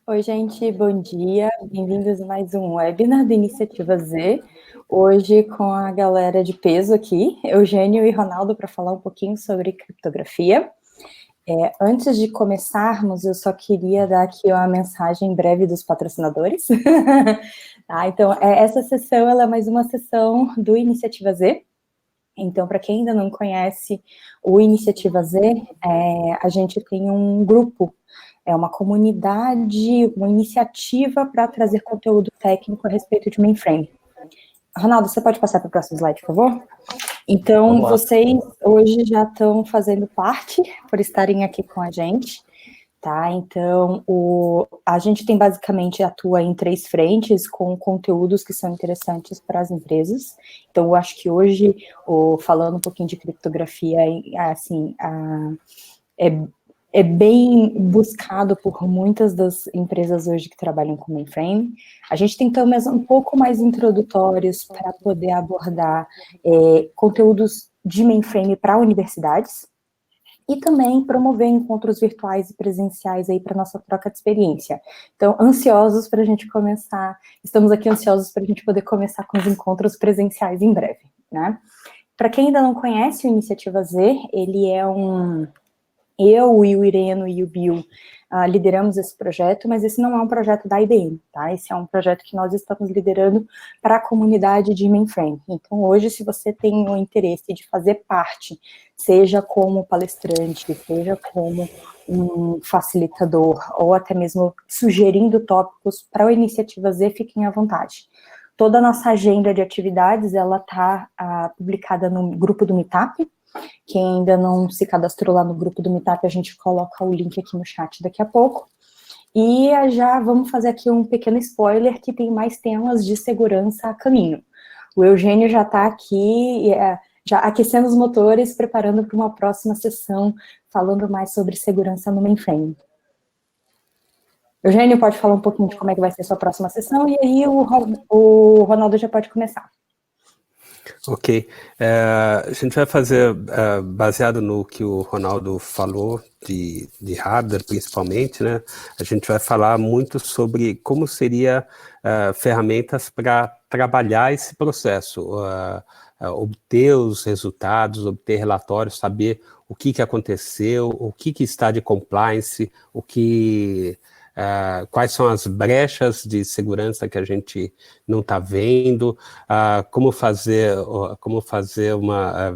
Oi, gente, bom dia. Bem-vindos a mais um webinar da Iniciativa Z. Hoje com a galera de peso aqui, Eugênio e Ronaldo, para falar um pouquinho sobre criptografia. Antes de começarmos, eu só queria dar aqui uma mensagem breve dos patrocinadores. Tá, então, essa sessão ela é mais uma sessão do Iniciativa Z. Então, para quem ainda não conhece o Iniciativa Z, a gente tem um grupo, uma comunidade, uma iniciativa para trazer conteúdo técnico a respeito de mainframe. Ronaldo, você pode passar para o próximo slide, por favor? Então, vocês hoje já estão fazendo parte, por estarem aqui com a gente, tá? Então, a gente tem basicamente atua em 3 frentes com conteúdos que são interessantes para as empresas. Então, eu acho que hoje, falando um pouquinho de criptografia, assim, é bem buscado por muitas das empresas hoje que trabalham com mainframe. A gente tem temas um pouco mais introdutórios para poder abordar conteúdos de mainframe para universidades, e também promover encontros virtuais e presenciais aí para nossa troca de experiência. Então, ansiosos para a gente começar, estamos aqui ansiosos para a gente poder começar com os encontros presenciais em breve, né? Para quem ainda não conhece o Iniciativa Z, ele é eu, o Ireno e o Bill lideramos esse projeto, mas esse não é um projeto da IBM, tá? Esse é um projeto que nós estamos liderando para a comunidade de mainframe. Então, hoje, se você tem o interesse de fazer parte, seja como palestrante, seja como um facilitador, ou até mesmo sugerindo tópicos para a Iniciativa Z, fiquem à vontade. Toda a nossa agenda de atividades, ela está publicada no grupo do Meetup. Quem ainda não se cadastrou lá no grupo do Meetup, a gente coloca o link aqui no chat daqui a pouco. E já vamos fazer aqui um pequeno spoiler, que tem mais temas de segurança a caminho. O Eugênio já está aqui, já aquecendo os motores, preparando para uma próxima sessão, falando mais sobre segurança no mainframe. Eugênio, pode falar um pouquinho de como é que vai ser a sua próxima sessão, e aí o Ronaldo já pode começar. Ok, a gente vai fazer, baseado no que o Ronaldo falou, de hardware principalmente, né? A gente vai falar muito sobre como seria ferramentas para trabalhar esse processo, obter os resultados, obter relatórios, saber o que aconteceu, o que está de compliance, quais são as brechas de segurança que a gente não está vendo, como fazer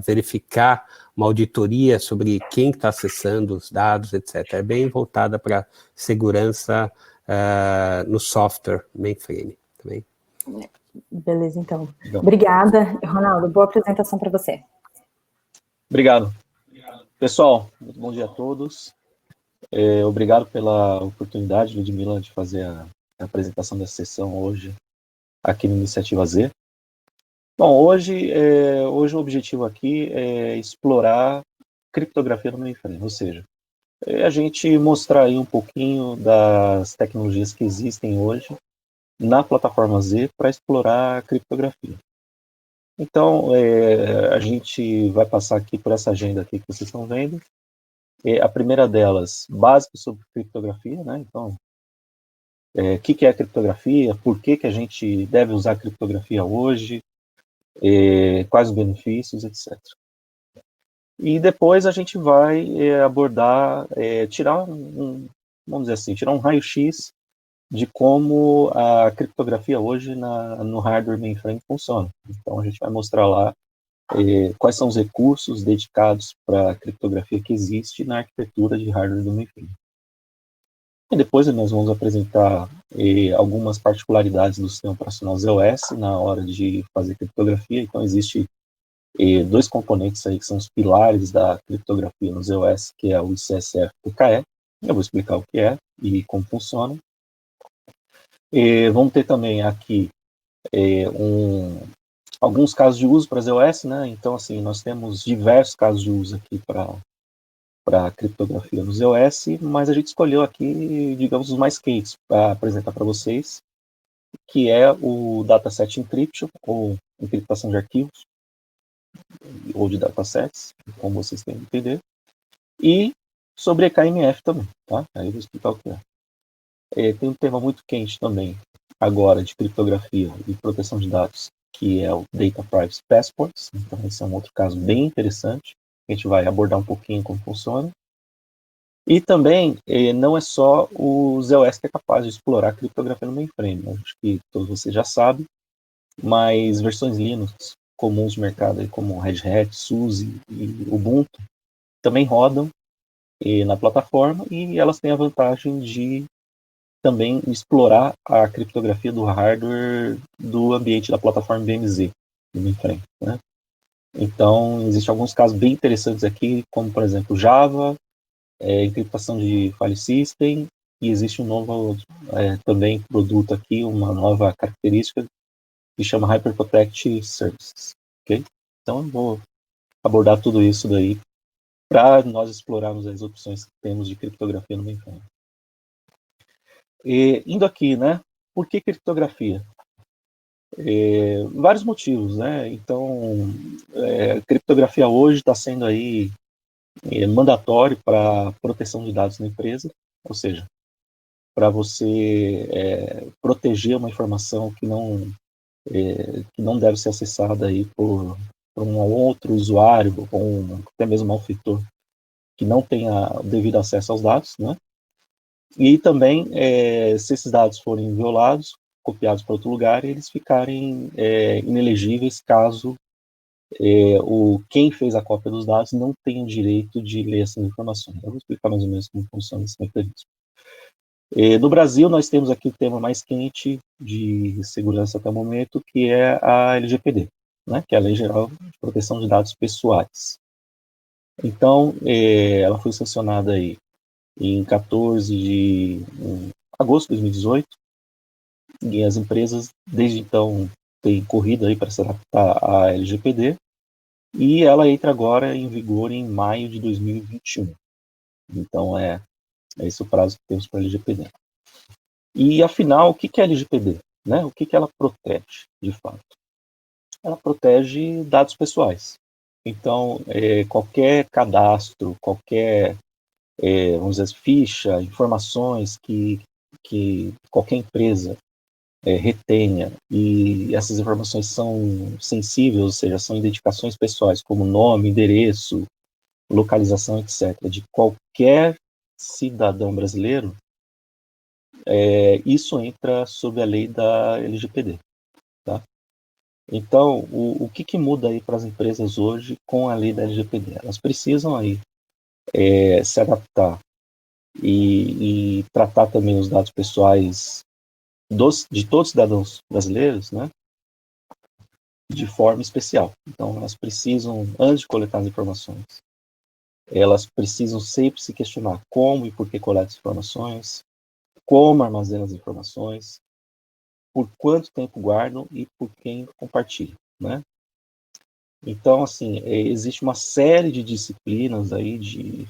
verificar uma auditoria sobre quem está acessando os dados, etc. É bem voltada para segurança no software mainframe também. Beleza, então. Obrigada, Ronaldo. Boa apresentação para você. Obrigado. Pessoal, muito bom dia a todos. Obrigado pela oportunidade, Ludmila, de fazer a apresentação dessa sessão hoje aqui no Iniciativa Z. Bom, hoje o objetivo aqui é explorar criptografia no mainframe, ou seja, a gente mostrar aí um pouquinho das tecnologias que existem hoje na plataforma Z para explorar a criptografia. Então, a gente vai passar aqui por essa agenda aqui que vocês estão vendo. A primeira delas, básico sobre criptografia, né? Então, o que é a criptografia, por que a gente deve usar a criptografia hoje, quais os benefícios, etc. E depois a gente vai abordar, tirar vamos dizer assim, tirar um raio-x de como a criptografia hoje no hardware mainframe funciona. Então a gente vai mostrar lá quais são os recursos dedicados para a criptografia que existe na arquitetura de hardware do mainframe. E depois nós vamos apresentar algumas particularidades do sistema operacional ZOS na hora de fazer criptografia. Então existe 2 componentes aí que são os pilares da criptografia no ZOS, que é o ICSF e o PKE. Eu vou explicar o que é e como funciona. Vamos ter também aqui alguns casos de uso para ZOS, né? Então, assim, nós temos diversos casos de uso aqui para criptografia no ZOS, mas a gente escolheu aqui, digamos, os mais quentes para apresentar para vocês, que é o Dataset Encryption, ou encriptação de arquivos, ou de datasets, como vocês têm que entender, e sobre EKMF também, tá? Aí eu vou explicar o que é. Tem um tema muito quente também, agora, de criptografia e proteção de dados, que é o Data Privacy Passports. Então, esse é um outro caso bem interessante. A gente vai abordar um pouquinho como funciona. E também, não é só o ZOS que é capaz de explorar a criptografia no mainframe, né? Acho que todos vocês já sabem, mas versões Linux comuns no mercado, como Red Hat, SUSE e Ubuntu, também rodam na plataforma, e elas têm a vantagem de também explorar a criptografia do hardware do ambiente da plataforma BMZ, do mainframe, né? Então, existem alguns casos bem interessantes aqui, como, por exemplo, Java, encriptação de file system, e existe um novo também produto aqui, uma nova característica que chama Hyperprotect Services, ok? Então eu vou abordar tudo isso daí para nós explorarmos as opções que temos de criptografia no mainframe. Indo aqui, né? Por que criptografia? Vários motivos, né? Então, criptografia hoje está sendo aí mandatório para proteção de dados na empresa, ou seja, para você proteger uma informação que não deve ser acessada aí por um outro usuário ou até mesmo malfeitor que não tenha devido acesso aos dados, né? E também, se esses dados forem violados, copiados para outro lugar, eles ficarem inelegíveis caso quem fez a cópia dos dados não tenha o direito de ler essas informações. Eu vou explicar mais ou menos como funciona esse mecanismo. No Brasil, nós temos aqui o tema mais quente de segurança até o momento, que é a LGPD, né, que é a Lei Geral de Proteção de Dados Pessoais. Então, ela foi sancionada aí em 14 de agosto de 2018, e as empresas, desde então, têm corrido aí para se adaptar à LGPD, e ela entra agora em vigor em maio de 2021. Então, é esse o prazo que temos para a LGPD. E, afinal, o que é a LGPD? Né? O que ela protege, de fato? Ela protege dados pessoais. Então, qualquer cadastro, qualquer, vamos dizer, ficha, informações que qualquer empresa retenha, e essas informações são sensíveis, ou seja, são identificações pessoais, como nome, endereço, localização, etc., de qualquer cidadão brasileiro, isso entra sob a lei da LGPD. Tá? Então, o que muda aí para as empresas hoje com a lei da LGPD? Elas precisam aí se adaptar e tratar também os dados pessoais de todos os cidadãos brasileiros, né, de forma especial. Então, elas precisam, antes de coletar as informações, elas precisam sempre se questionar como e por que coletam as informações, como armazenam as informações, por quanto tempo guardam e por quem compartilham, né? Então, assim, existe uma série de disciplinas aí de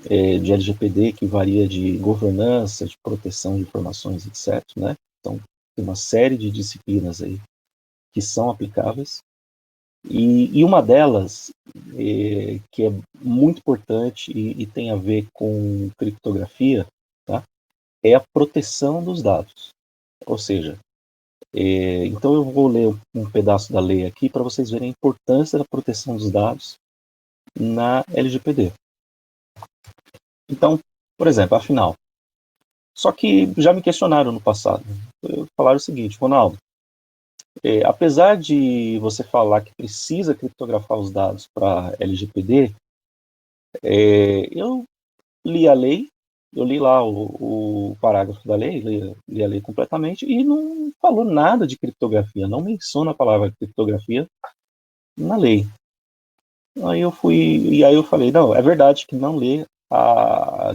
LGPD que varia de governança, de proteção de informações, etc., né? Então, tem uma série de disciplinas aí que são aplicáveis. E uma delas, que é muito importante e tem a ver com criptografia, tá? É a proteção dos dados. Ou seja, então eu vou ler um pedaço da lei aqui para vocês verem a importância da proteção dos dados na LGPD. Então, por exemplo, afinal, só que já me questionaram no passado. Falaram o seguinte: Ronaldo, apesar de você falar que precisa criptografar os dados para LGPD, eu li a lei, eu li lá o parágrafo da lei, li a lei completamente, e não falou nada de criptografia, não menciona a palavra criptografia na lei. Aí eu falei, não, é verdade que não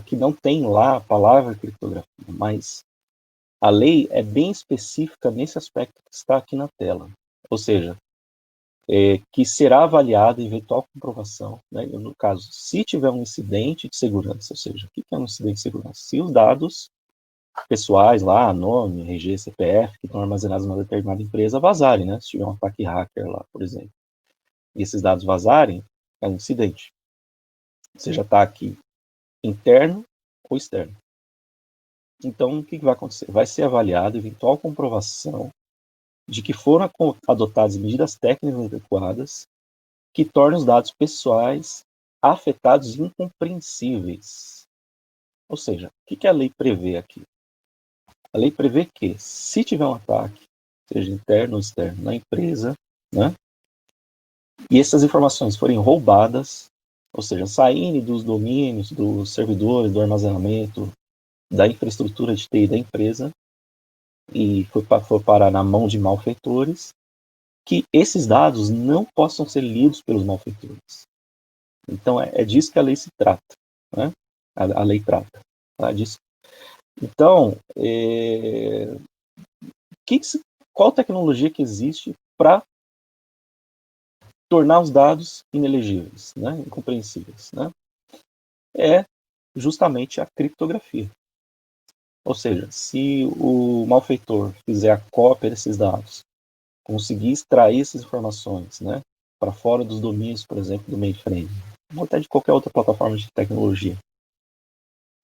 que não tem lá a palavra criptografia, mas a lei é bem específica nesse aspecto que está aqui na tela. Ou seja, que será avaliada eventual comprovação, né? No caso, se tiver um incidente de segurança, ou seja, o que é um incidente de segurança? Se os dados pessoais lá, nome, RG, CPF, que estão armazenados numa determinada empresa, vazarem, né? Se tiver um ataque hacker lá, por exemplo, e esses dados vazarem, é um incidente. Seja ataque interno ou externo. Então, o que vai acontecer? Vai ser avaliado eventual comprovação de que foram adotadas medidas técnicas adequadas que tornam os dados pessoais afetados incompreensíveis. Ou seja, o que a lei prevê aqui? A lei prevê que, se tiver um ataque, seja interno ou externo, na empresa, né, e essas informações forem roubadas, ou seja, saírem dos domínios, dos servidores, do armazenamento, da infraestrutura de TI da empresa, e for parar na mão de malfeitores, que esses dados não possam ser lidos pelos malfeitores. Então, é disso que a lei se trata, né? A lei trata, tá? Disso. Então, qual tecnologia que existe para tornar os dados inelegíveis, né? Incompreensíveis, né? É justamente a criptografia. Ou seja, se o malfeitor fizer a cópia desses dados, conseguir extrair essas informações, né, para fora dos domínios, por exemplo, do mainframe, ou até de qualquer outra plataforma de tecnologia,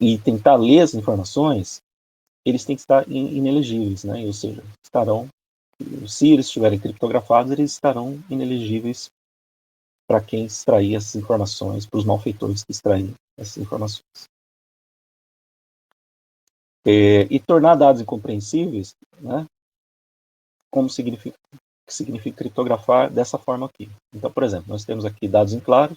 e tentar ler as informações, eles têm que estar inelegíveis, né? Ou seja, se eles estiverem criptografados, eles estarão inelegíveis para quem extrair essas informações, para os malfeitores que extraem essas informações. E tornar dados incompreensíveis, né? Como significa criptografar dessa forma aqui. Então, por exemplo, nós temos aqui dados em claro,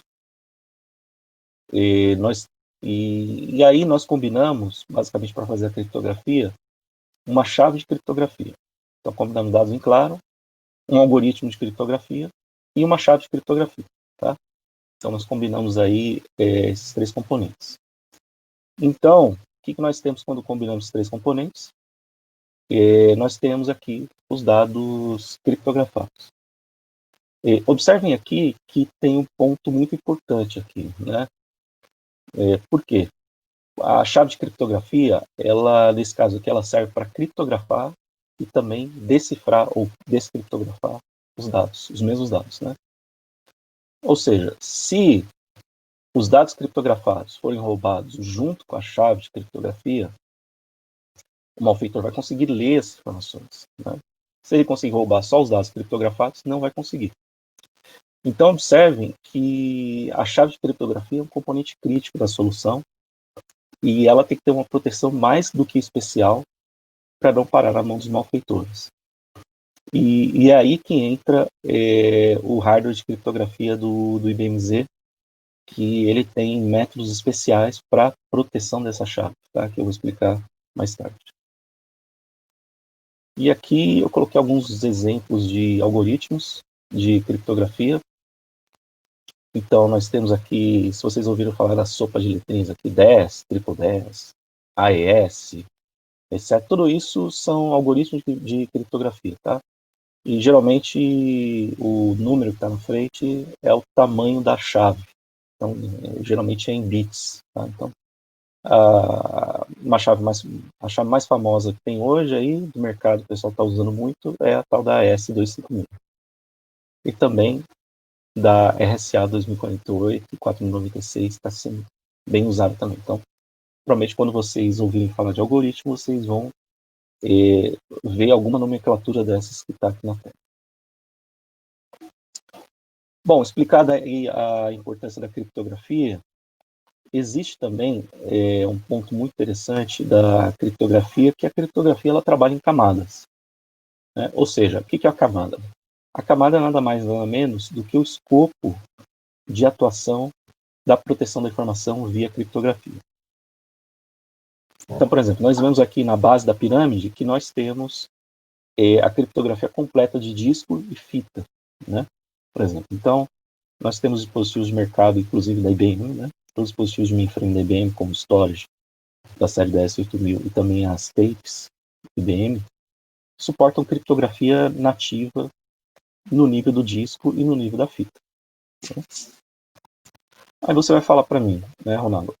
e aí nós combinamos, basicamente para fazer a criptografia, uma chave de criptografia. Então, combinamos dados em claro, um algoritmo de criptografia e uma chave de criptografia. Tá? Então, nós combinamos aí esses três componentes. Então, o que nós temos quando combinamos esses três componentes? Nós temos aqui os dados criptografados. Observem aqui que tem um ponto muito importante aqui, né? Por quê? A chave de criptografia, nesse caso aqui, ela serve para criptografar e também decifrar ou descriptografar os dados, os mesmos dados, né? Ou seja, se os dados criptografados forem roubados junto com a chave de criptografia, o malfeitor vai conseguir ler essas informações, né? Se ele conseguir roubar só os dados criptografados, não vai conseguir. Então, observem que a chave de criptografia é um componente crítico da solução e ela tem que ter uma proteção mais do que especial para não parar na mão dos malfeitores. E é aí que entra o hardware de criptografia do IBM Z, que ele tem métodos especiais para proteção dessa chave, tá? Que eu vou explicar mais tarde. E aqui eu coloquei alguns exemplos de algoritmos de criptografia. Então, nós temos aqui, se vocês ouviram falar da sopa de letrinhas aqui, 10, triple 10, AES, etc. Tudo isso são algoritmos de criptografia, tá? E geralmente o número que está na frente é o tamanho da chave. Então, geralmente é em bits, tá? Então, a chave mais famosa que tem hoje aí do mercado, o pessoal está usando muito, é a tal da AES-256. E também da RSA 2048 e 4096 está sendo bem usado também. Então, provavelmente quando vocês ouvirem falar de algoritmo, vocês vão ver alguma nomenclatura dessas que está aqui na tela. Bom, explicada aí a importância da criptografia, existe também um ponto muito interessante da criptografia, que a criptografia ela trabalha em camadas, né? Ou seja, o que é a camada? A camada é nada mais nada menos do que o escopo de atuação da proteção da informação via criptografia. Então, por exemplo, nós vemos aqui na base da pirâmide que nós temos a criptografia completa de disco e fita, né? Por exemplo, então, nós temos dispositivos de mercado, inclusive da IBM, né? Todos os dispositivos de mainframe da IBM, como storage da série DS8000 e também as tapes IBM, suportam criptografia nativa no nível do disco e no nível da fita. Aí você vai falar para mim, né, Ronaldo,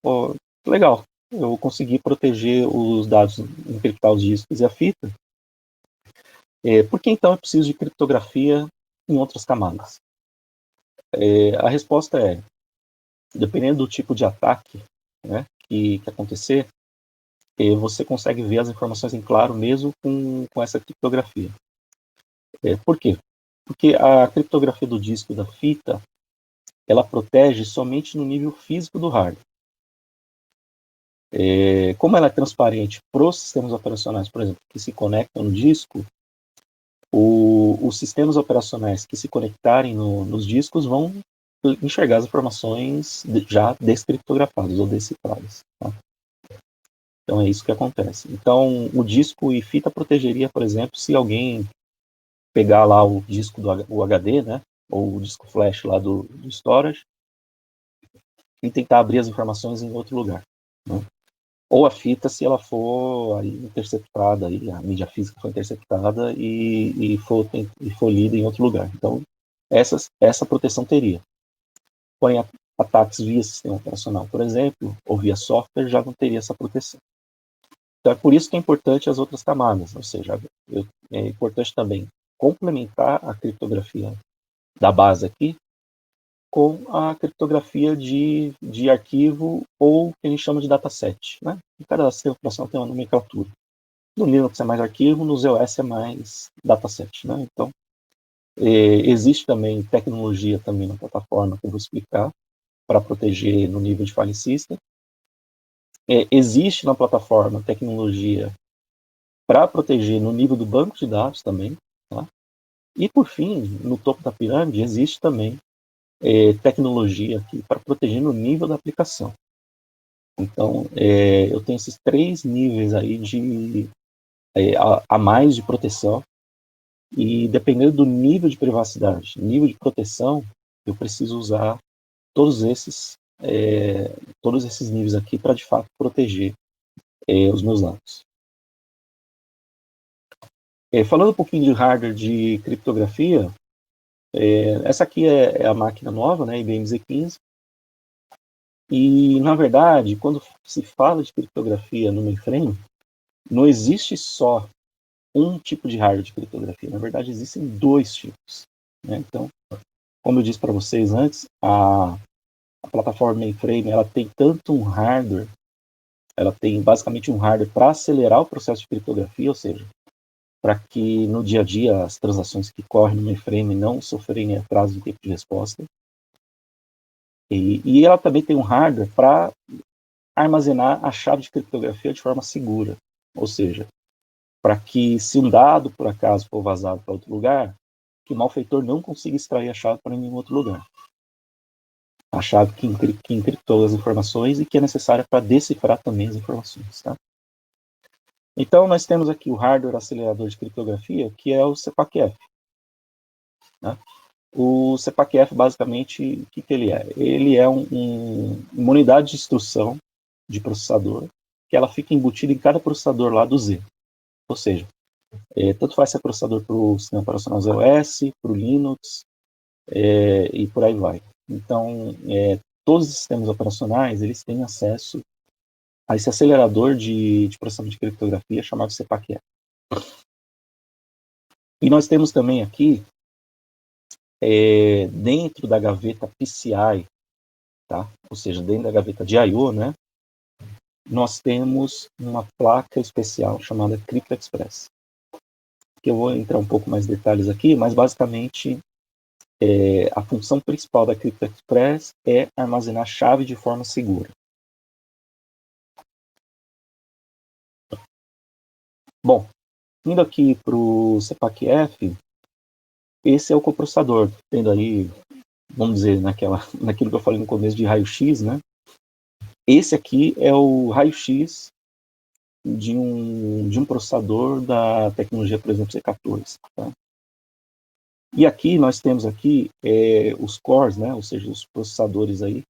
legal, eu consegui proteger os dados, encriptar os discos e a fita, por que então eu preciso de criptografia em outras camadas? A resposta é, dependendo do tipo de ataque, né, que acontecer, você consegue ver as informações em claro mesmo com essa criptografia. Por quê? Porque a criptografia do disco e da fita, ela protege somente no nível físico do hardware. Como ela é transparente para os sistemas operacionais, por exemplo, que se conectam no disco, os sistemas operacionais que se conectarem nos discos vão enxergar as informações já descriptografadas ou decifradas. Tá? Então é isso que acontece. Então o disco e fita protegeria, por exemplo, se alguém pegar lá o disco do HD, né, ou o disco flash lá do storage, e tentar abrir as informações em outro lugar. Né? Ou a fita, se ela for aí interceptada, aí, a mídia física foi interceptada e for lida em outro lugar. Então, essa proteção teria. Porém, ataques via sistema operacional, por exemplo, ou via software, já não teria essa proteção. Então, é por isso que é importante as outras camadas, ou seja, é importante também complementar a criptografia da base aqui com a criptografia de arquivo ou que a gente chama de dataset. Né? Cada sistema operacional tem uma nomenclatura. No Linux é mais arquivo, no ZOS é mais dataset. Né? Então, existe também tecnologia também na plataforma que eu vou explicar para proteger no nível de file system. Existe na plataforma tecnologia para proteger no nível do banco de dados também. Tá? E, por fim, no topo da pirâmide, existe também tecnologia aqui para proteger no nível da aplicação. Então, eu tenho esses 3 níveis aí a mais de proteção, e dependendo do nível de privacidade, nível de proteção, eu preciso usar todos esses níveis aqui para, de fato, proteger os meus dados. Falando um pouquinho de hardware de criptografia, essa aqui é a máquina nova, né, IBM Z15, e, na verdade, quando se fala de criptografia no mainframe, não existe só um tipo de hardware de criptografia. Na verdade, existem 2 tipos. Né? Então, como eu disse para vocês antes, a plataforma mainframe ela tem tanto um hardware, ela tem basicamente um hardware para acelerar o processo de criptografia, ou seja, para que no dia a dia as transações que correm no mainframe não sofrerem atraso no tempo de resposta. E ela também tem um hardware para armazenar a chave de criptografia de forma segura, ou seja, para que, se um dado por acaso for vazado para outro lugar, que o malfeitor não consiga extrair a chave para nenhum outro lugar. A chave que encriptou as informações e que é necessária para decifrar também as informações. Tá? Então, nós temos aqui o hardware acelerador de criptografia, que é o CPAC-F. Né? O CPAC-F, basicamente, o que ele é? Ele é uma unidade de instrução de processador, que ela fica embutida em cada processador lá do Z. Ou seja, tanto faz ser processador para o sistema operacional ZOS, para o Linux, e por aí vai. Então, todos os sistemas operacionais eles têm acesso a esse acelerador de processamento de criptografia chamado CPAC-F. E nós temos também aqui, dentro da gaveta PCI, tá? Ou seja, dentro da gaveta de I/O, né? Nós temos uma placa especial chamada CryptoExpress. Que eu vou entrar um pouco mais em detalhes aqui, mas basicamente a função principal da CryptoExpress é armazenar a chave de forma segura. Bom, indo aqui para o CPAC-F, esse é o coprocessador, tendo aí, vamos dizer, naquilo que eu falei no começo de raio-x, né? Esse aqui é o raio-x de um processador da tecnologia, por exemplo, C14. Tá? E aqui nós temos aqui os cores, né? Ou seja, os processadores aí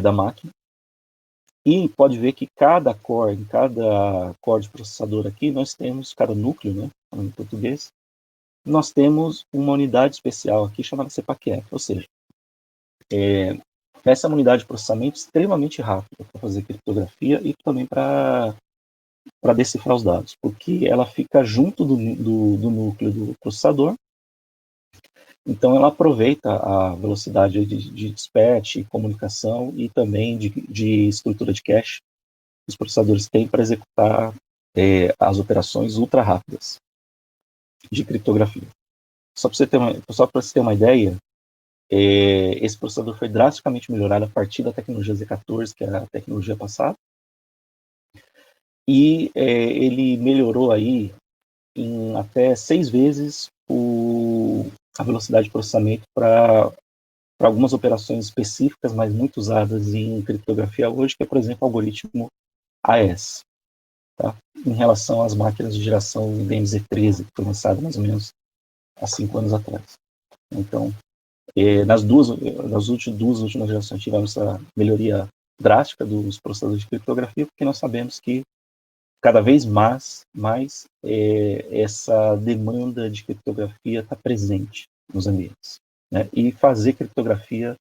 da máquina. E pode ver que cada core de processador aqui, nós temos, cada núcleo, né? Em português, nós temos uma unidade especial aqui chamada CPAC-F, ou seja, essa é uma unidade de processamento extremamente rápida para fazer criptografia e também para decifrar os dados, porque ela fica junto do núcleo do processador, então ela aproveita a velocidade de dispatch, comunicação e também de estrutura de cache os processadores têm para executar as operações ultra rápidas de criptografia. Só para você ter uma ideia, esse processador foi drasticamente melhorado a partir da tecnologia Z14, que era a tecnologia passada, e ele melhorou aí em até 6 vezes a velocidade de processamento para algumas operações específicas, mas muito usadas em criptografia hoje, que é, por exemplo, o algoritmo AES, tá? Em relação às máquinas de geração DMZ13, que foi lançada mais ou menos há 5 anos atrás. Então, nas duas últimas gerações tivemos essa melhoria drástica dos processadores de criptografia, porque nós sabemos que cada vez mais essa demanda de criptografia está presente nos ambientes, né? E fazer criptografia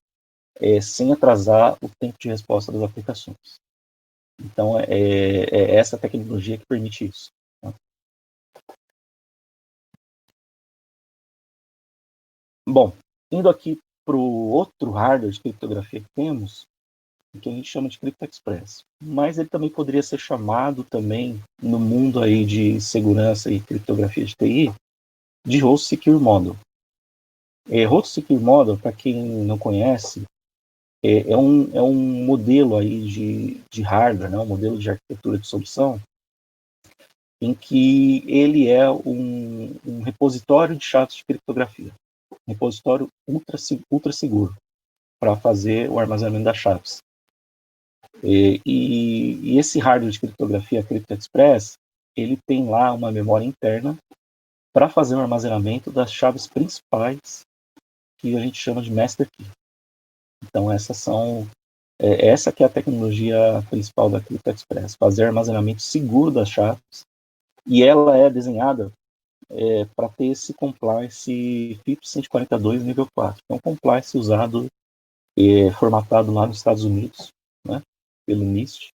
sem atrasar o tempo de resposta das aplicações. Então, é essa tecnologia que permite isso, tá? Bom, indo aqui para o outro hardware de criptografia que temos, que a gente chama de CryptoExpress, mas ele também poderia ser chamado também, no mundo aí de segurança e criptografia de TI, de Host Secure Model. Host Secure Model, para quem não conhece, é um modelo aí de hardware, né, um modelo de arquitetura de solução, em que ele é um repositório de chaves de criptografia, um repositório ultra seguro para fazer o armazenamento das chaves. E esse hardware de criptografia CryptoExpress, ele tem lá uma memória interna para fazer o armazenamento das chaves principais, que a gente chama de Master Key. Então, essa que é a tecnologia principal da CryptoExpress, fazer armazenamento seguro das chaves, e ela é desenhada para ter esse compliance FIPS 142 nível 4, que é um compliance usado, formatado lá nos Estados Unidos, né, pelo NIST,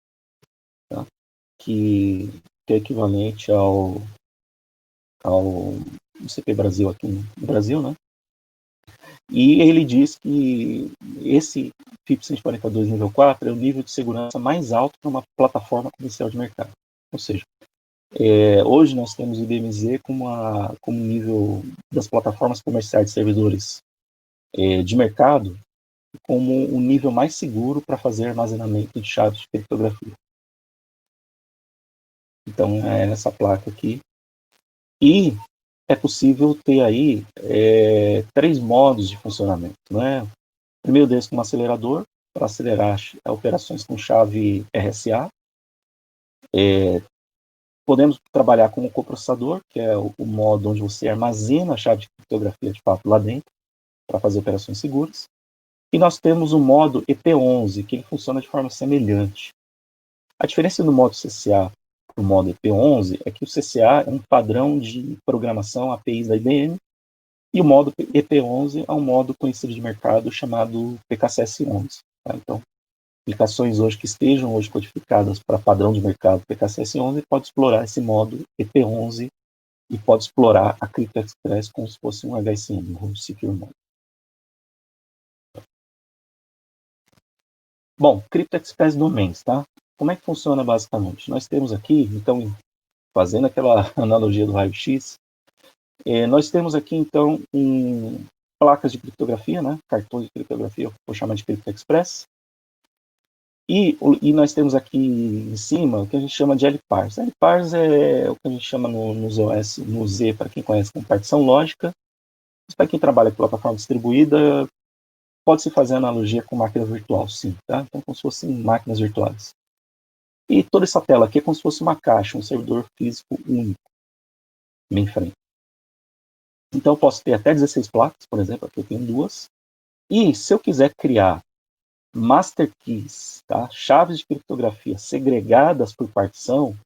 tá? que é equivalente ao CP Brasil aqui no Brasil, né? E ele diz que esse FIPS 142 nível 4 é o nível de segurança mais alto para uma plataforma comercial de mercado. Ou seja, hoje nós temos o IBM-Z como nível das plataformas comerciais de servidores de mercado, como o nível mais seguro para fazer armazenamento de chaves de criptografia. Então, é essa placa aqui. E é possível ter aí 3 modos de funcionamento, né? O primeiro deles com um acelerador, para acelerar operações com chave RSA. Podemos trabalhar com o coprocessador, que é o modo onde você armazena a chave de criptografia de fato lá dentro, para fazer operações seguras. E nós temos o modo EP11, que ele funciona de forma semelhante. A diferença do modo CCA para o modo EP11 é que o CCA é um padrão de programação APIs da IBM, e o modo EP11 é um modo conhecido de mercado chamado PKCS11. Tá? Então, aplicações hoje que estejam hoje codificadas para padrão de mercado PKCS11 pode explorar esse modo EP11 e pode explorar a CryptoExpress como se fosse um HSM, um Secure Model. Bom, CryptoExpress Domains, tá? Como é que funciona basicamente? Nós temos aqui, então, fazendo aquela analogia do raio-x, nós temos aqui, então, placas de criptografia, né? Cartões de criptografia, eu vou chamar de CryptoExpress. E nós temos aqui em cima o que a gente chama de LPARS. LPARS é o que a gente chama nos OS, no Z, para quem conhece, como partição lógica. Mas para quem trabalha com plataforma distribuída, pode-se fazer analogia com máquina virtual, sim, tá? Então, como se fossem máquinas virtuais. E toda essa tela aqui é como se fosse uma caixa, um servidor físico único, mainframe. Então, eu posso ter até 16 placas, por exemplo, aqui eu tenho 2. E se eu quiser criar master keys, tá? Chaves de criptografia segregadas por partição,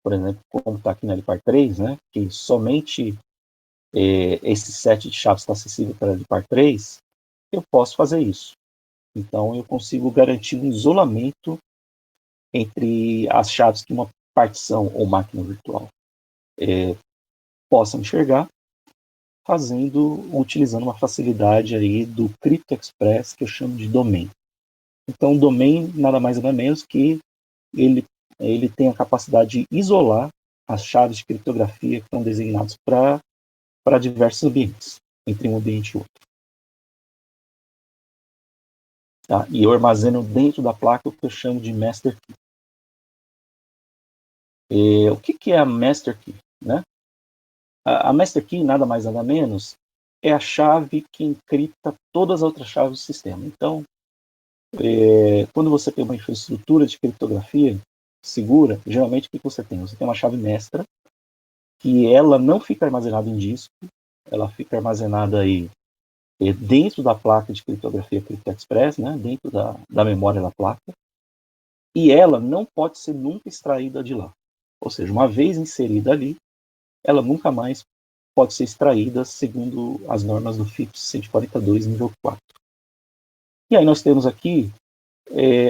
por exemplo, como está aqui na LPAR 3, né? Que somente esse set de chaves está acessível para a LPAR 3, eu posso fazer isso. Então, eu consigo garantir um isolamento entre as chaves que uma partição ou máquina virtual possa enxergar, utilizando uma facilidade aí do CryptoExpress, que eu chamo de domain. Então, o domain nada mais nada menos que ele ele tem a capacidade de isolar as chaves de criptografia que estão designadas para diversos ambientes, entre um ambiente e outro. Tá? E eu armazeno dentro da placa o que eu chamo de Master Key. O que é a Master Key? Né? A Master Key, nada mais nada menos, é a chave que encripta todas as outras chaves do sistema. Então, quando você tem uma infraestrutura de criptografia segura, geralmente o que você tem? Você tem uma chave mestra, que ela não fica armazenada em disco, ela fica armazenada aí dentro da placa de criptografia CryptoExpress, né, dentro da memória da placa, e ela não pode ser nunca extraída de lá. Ou seja, uma vez inserida ali, ela nunca mais pode ser extraída segundo as normas do FIPS 142, nível 4. E aí nós temos aqui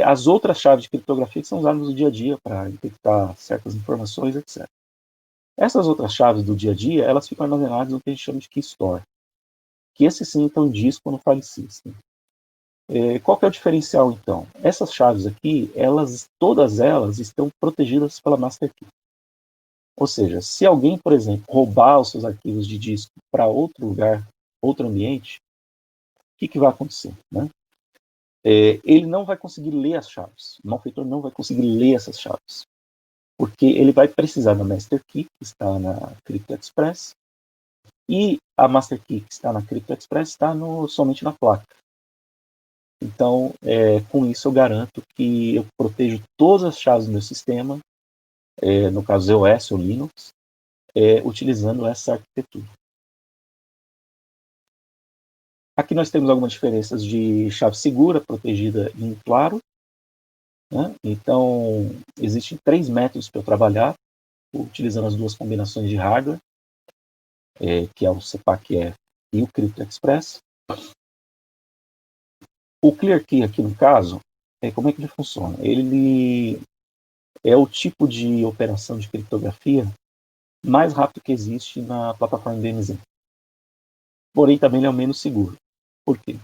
as outras chaves de criptografia que são usadas no dia a dia para encriptar certas informações, etc. Essas outras chaves do dia a dia, elas ficam armazenadas no que a gente chama de Key Store, que esse sim estão em disco no File System. Qual que é o diferencial, então? Essas chaves aqui, todas elas estão protegidas pela Master Key. Ou seja, se alguém, por exemplo, roubar os seus arquivos de disco para outro lugar, outro ambiente, o que vai acontecer? Né? Ele não vai conseguir ler as chaves. O malfeitor não vai conseguir ler essas chaves. Porque ele vai precisar da Master Key, que está na CryptoExpress, e a Master Key que está na CryptoExpress está somente na placa. Então, com isso eu garanto que eu protejo todas as chaves do meu sistema, no caso EOS ou Linux, utilizando essa arquitetura. Aqui nós temos algumas diferenças de chave segura, protegida em claro. Né? Então, existem 3 métodos para eu trabalhar, utilizando as duas combinações de hardware, que é o CPAC-F e o CryptoExpress. O ClearKey aqui no caso, como é que ele funciona? Ele é o tipo de operação de criptografia mais rápido que existe na plataforma DMZ. Porém, também ele é o menos seguro. Por quê?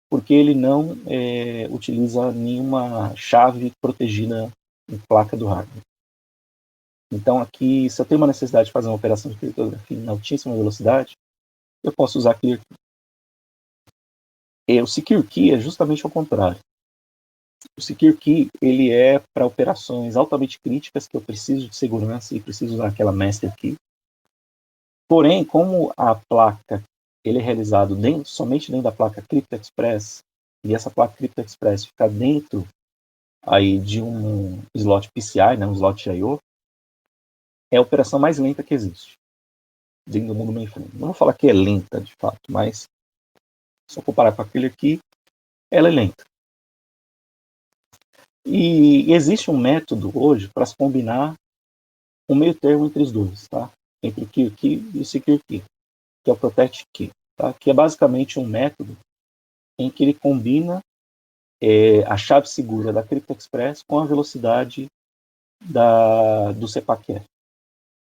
Porque ele não utiliza nenhuma chave protegida em placa do hardware. Então, aqui, se eu tenho uma necessidade de fazer uma operação de criptografia em altíssima velocidade, eu posso usar ClearKey. O Secure Key é justamente o contrário. O Secure Key ele é para operações altamente críticas que eu preciso de segurança e preciso usar aquela Master Key. Porém, como a placa ele é realizado somente dentro da placa CryptoExpress, e essa placa CryptoExpress fica dentro aí de um slot PCI, né, um slot I/O, é a operação mais lenta que existe dentro do mundo mainframe. Não vou falar que é lenta de fato, mas se eu comparar com a ClearKey, ela é lenta. E existe um método hoje para se combinar um meio termo entre os dois, tá? Entre o ClearKey e o Secure Key, que é o Protect Key, tá? Que é basicamente um método em que ele combina a chave segura da CryptoExpress com a velocidade do CPAC-F.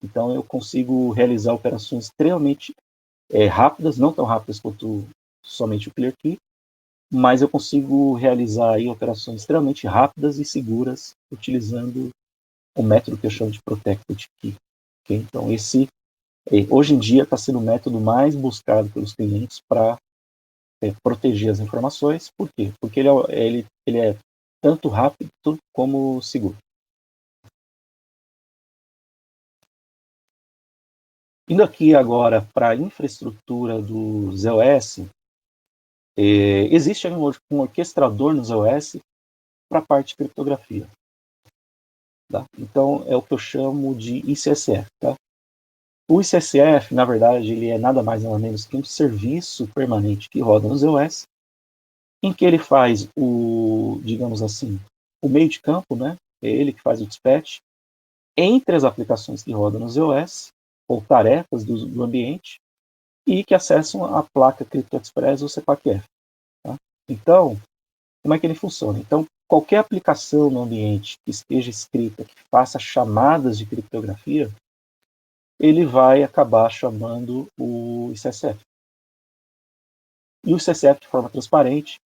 Então eu consigo realizar operações extremamente rápidas, não tão rápidas quanto somente o ClearKey, mas eu consigo realizar aí operações extremamente rápidas e seguras utilizando o método que eu chamo de Protected Key. Okay? Então esse hoje em dia está sendo o método mais buscado pelos clientes para proteger as informações. Por quê? Porque ele é tanto rápido como seguro. Indo aqui agora para a infraestrutura do ZOS, existe um orquestrador no ZOS para a parte de criptografia. Tá? Então, é o que eu chamo de ICSF. Tá? O ICSF, na verdade, ele é nada mais nada menos que um serviço permanente que roda no ZOS, em que ele faz digamos assim, o meio de campo, né? É ele que faz o dispatch entre as aplicações que rodam no ZOS, ou tarefas do ambiente, e que acessam a placa CryptoExpress ou CPAC-F. Tá? Então, como é que ele funciona? Então, qualquer aplicação no ambiente que esteja escrita, que faça chamadas de criptografia, ele vai acabar chamando o ICSF. E o ICSF, de forma transparente,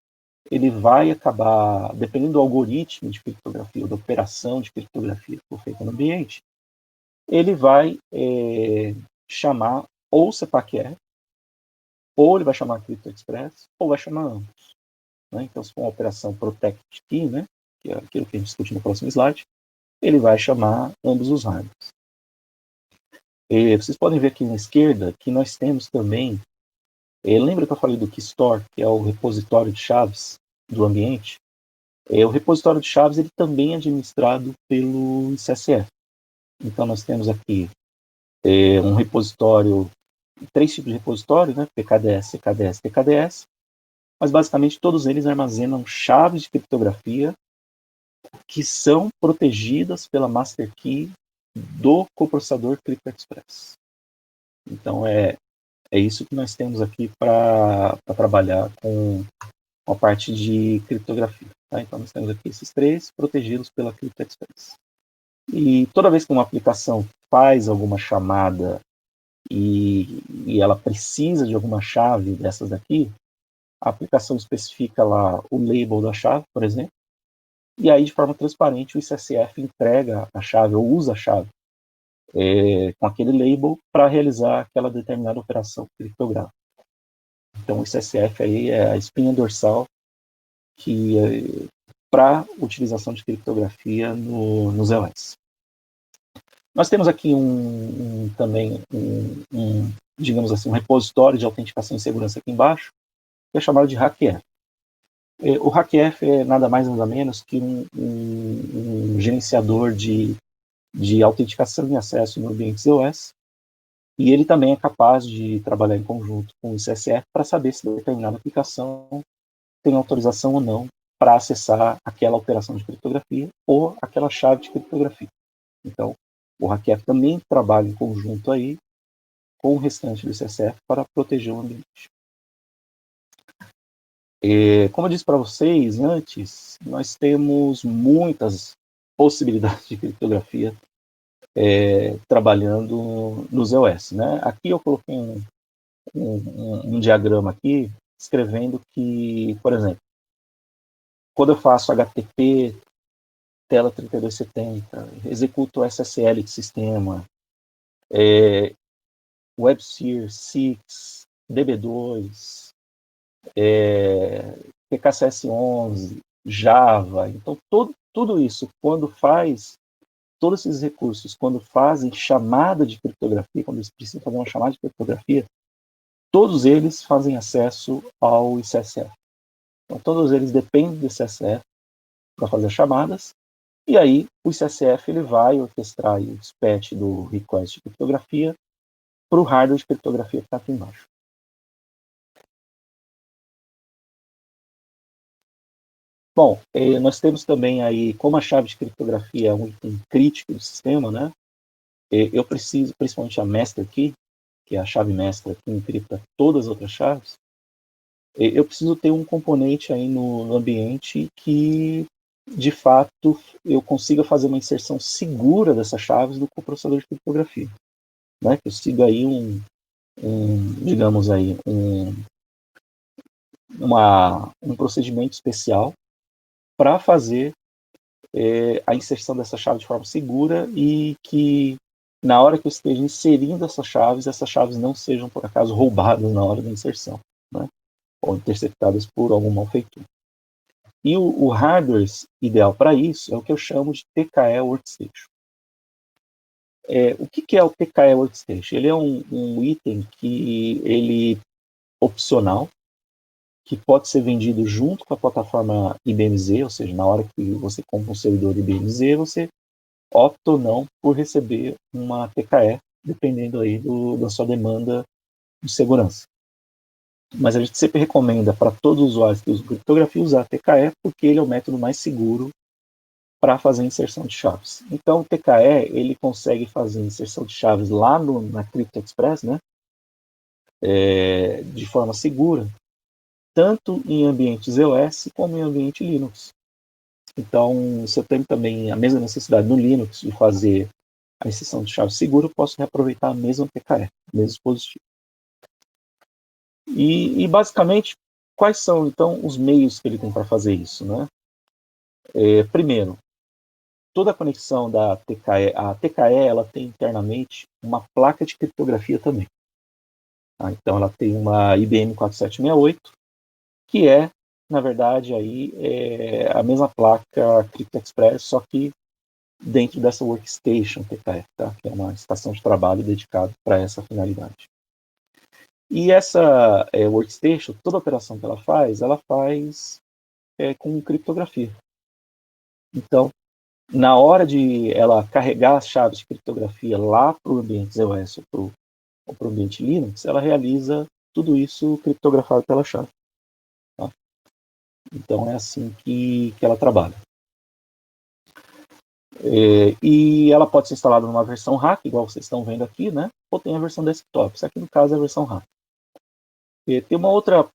ele vai acabar, dependendo do algoritmo de criptografia ou da operação de criptografia que for feita no ambiente, ele vai chamar ou CPAC-R, ou ele vai chamar CryptoExpress, ou vai chamar ambos. Né? Então, se for uma operação Protect Key, né, que é aquilo que a gente discute no próximo slide, ele vai chamar ambos os hardwares. Vocês podem ver aqui na esquerda que nós temos também, lembra que eu falei do Keystore, que é o repositório de chaves do ambiente? O repositório de chaves ele também é administrado pelo ICSF. Então, nós temos aqui um repositório, 3 tipos de repositório, né? PKDS, CKDS, TKDS, mas basicamente todos eles armazenam chaves de criptografia que são protegidas pela Master Key do coprocessador CryptoExpress. Então, é isso que nós temos aqui para trabalhar com a parte de criptografia. Tá? Então, nós temos aqui esses 3 protegidos pela CryptoExpress. E toda vez que uma aplicação faz alguma chamada e ela precisa de alguma chave dessas daqui, a aplicação especifica lá o label da chave, por exemplo, e aí de forma transparente o ICSF entrega a chave ou usa a chave com aquele label para realizar aquela determinada operação criptográfica. Então o ICSF aí é a espinha dorsal que para utilização de criptografia nos EOS. Nós temos aqui também digamos assim, um repositório de autenticação e segurança aqui embaixo, que é chamado de HackF. O HackF é nada mais nada menos que um gerenciador de autenticação e acesso no ambiente EOS, e ele também é capaz de trabalhar em conjunto com o ICSF para saber se determinada aplicação tem autorização ou não para acessar aquela operação de criptografia ou aquela chave de criptografia. Então, o HackF também trabalha em conjunto aí com o restante do ICSF para proteger o ambiente. Como eu disse para vocês antes, nós temos muitas possibilidades de criptografia trabalhando nos EOS. Né? Aqui eu coloquei um diagrama aqui, escrevendo que, por exemplo, quando eu faço HTTP, tela 3270, executo SSL de sistema, WebSphere, SIX, DB2, PKCS11, Java. Então, tudo isso, todos esses recursos, quando fazem chamada de criptografia, quando eles precisam fazer uma chamada de criptografia, todos eles fazem acesso ao ICSF. Então, todos eles dependem do ICSF para fazer chamadas, e aí o ICSF ele vai orquestrar o dispatch do request de criptografia para o hardware de criptografia que está aqui embaixo. Bom, nós temos também aí, como a chave de criptografia é um item crítico do sistema, né? Eu preciso, principalmente a Master Key, que é a chave mestra que encripta todas as outras chaves, eu preciso ter um componente aí no ambiente que, de fato, eu consiga fazer uma inserção segura dessas chaves no coprocessador de criptografia. Né? Que eu siga aí digamos aí, um procedimento especial para fazer a inserção dessa chave de forma segura e que, na hora que eu esteja inserindo essas chaves não sejam, por acaso, roubadas na hora da inserção, né? Ou interceptadas por algum malfeitor. E o hardware ideal para isso é o que eu chamo de TKE Workstation. O que é o TKE Workstation? Ele é um item que ele opcional, que pode ser vendido junto com a plataforma IBM-Z, ou seja, na hora que você compra um servidor IBM-Z, você opta ou não por receber uma TKE, dependendo aí da sua demanda de segurança. Mas a gente sempre recomenda para todos os usuários que usam criptografia usar a TKE, porque ele é o método mais seguro para fazer a inserção de chaves. Então, o TKE ele consegue fazer a inserção de chaves lá na CryptoExpress, né, de forma segura, tanto em ambientes EOS como em ambiente Linux. Então, se eu tenho também a mesma necessidade no Linux de fazer a inserção de chave segura, eu posso reaproveitar a mesma TKE, o mesmo dispositivo. E basicamente, quais são, então, os meios que ele tem para fazer isso, né? Primeiro, toda a conexão da TKE, a TKE ela tem internamente uma placa de criptografia também. Tá? Então, ela tem uma IBM 4768, que é, na verdade, aí, a mesma placa CryptoExpress, só que dentro dessa Workstation TKE, tá? Que é uma estação de trabalho dedicada para essa finalidade. E essa Workstation, toda operação que ela faz com criptografia. Então, na hora de ela carregar as chaves de criptografia lá para o ambiente ZOS ou para o ambiente Linux, ela realiza tudo isso criptografado pela chave. Tá? Então, é assim que ela trabalha. E ela pode ser instalada numa versão hack, igual vocês estão vendo aqui, né? Ou tem a versão desktop. Isso aqui, no caso, é a versão hack. Tem uma outra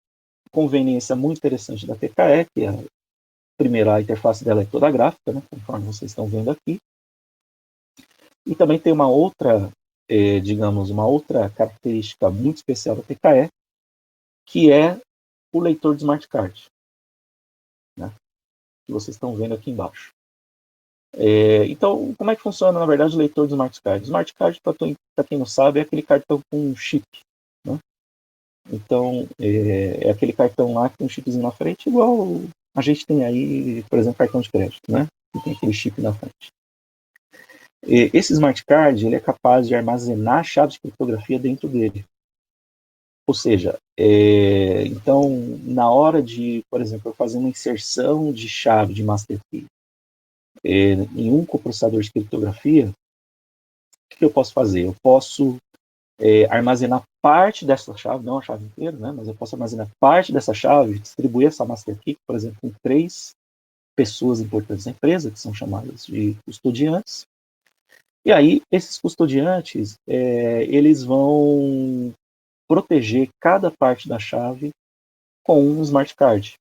conveniência muito interessante da TKE, que é, primeiro, a interface dela é toda gráfica, né? Conforme vocês estão vendo aqui. E também tem uma outra, uma outra característica muito especial da TKE, que é o leitor de smart card, né? Que vocês estão vendo aqui embaixo. Então, como é que funciona, na verdade, o leitor de smart card? Smart card, para quem não sabe, é aquele cartão com chip, né? Então, é aquele cartão lá que tem um chipzinho na frente, igual a gente tem aí, por exemplo, cartão de crédito, né? Que tem aquele chip na frente. Esse smart card, ele é capaz de armazenar chaves de criptografia dentro dele. Ou seja, então, na hora de, por exemplo, eu fazer uma inserção de chave de master key em um coprocessador de criptografia, o que eu posso fazer? Eu posso armazenar parte dessa chave, não a chave inteira, né, mas eu posso armazenar parte dessa chave, distribuir essa master key, por exemplo, com 3 pessoas importantes da empresa, que são chamadas de custodiantes. E aí, esses custodiantes, eles vão proteger cada parte da chave com um smart card.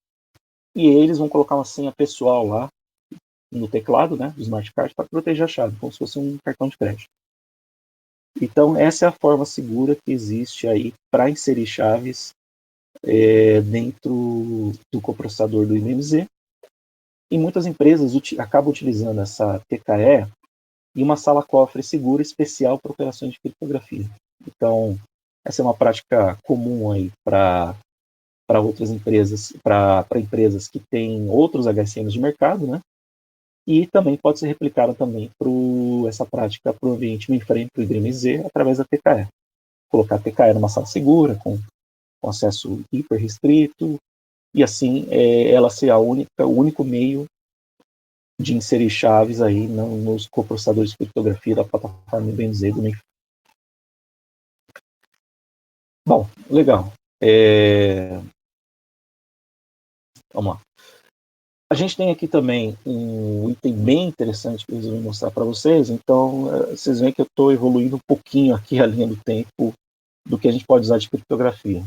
E eles vão colocar uma senha pessoal lá no teclado, né, do smart card, para proteger a chave, como se fosse um cartão de crédito. Então, essa é a forma segura que existe aí para inserir chaves dentro do coprocessador do IBM-Z. E muitas empresas acabam utilizando essa TKE em uma sala-cofre segura especial para operações de criptografia. Então, essa é uma prática comum aí para outras empresas, para empresas que têm outros HCMs de mercado, né? E também pode ser replicada também essa prática para o ambiente mainframe, para o IBM-Z, através da TKE. Colocar a TKE numa sala segura, com acesso hiper restrito, e assim ela ser o único meio de inserir chaves aí nos coprocessadores de criptografia da plataforma IBM-Z do mainframe. Bom, legal. Vamos lá. A gente tem aqui também um item bem interessante que eu resolvi mostrar para vocês. Então, vocês veem que eu estou evoluindo um pouquinho aqui a linha do tempo do que a gente pode usar de criptografia.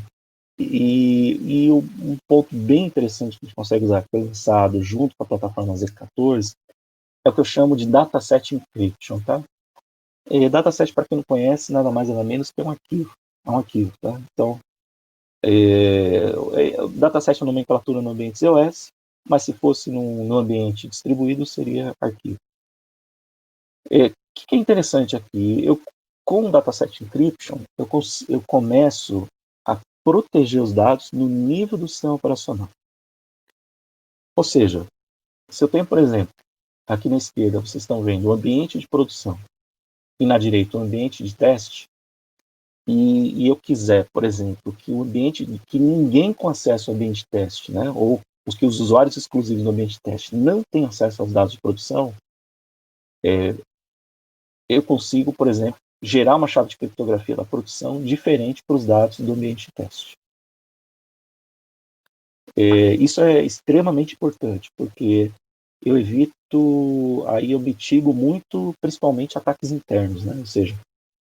E um ponto bem interessante que a gente consegue usar, que foi lançado junto com a plataforma Z14, é o que eu chamo de dataset encryption, tá? Dataset, para quem não conhece, nada mais nada menos que um arquivo. É um arquivo, tá? Então, dataset é a nomenclatura no ambiente ZOS, mas se fosse no ambiente distribuído, seria arquivo. O que é interessante aqui? Com o dataset encryption, eu começo a proteger os dados no nível do sistema operacional. Ou seja, se eu tenho, por exemplo, aqui na esquerda, vocês estão vendo o ambiente de produção e na direita o ambiente de teste, e eu quiser, por exemplo, que ninguém com acesso ao ambiente de teste, né, ou que os usuários exclusivos do ambiente de teste não têm acesso aos dados de produção, eu consigo, por exemplo, gerar uma chave de criptografia da produção diferente para os dados do ambiente de teste. Isso é extremamente importante, porque eu mitigo muito, principalmente, ataques internos, né? Ou seja,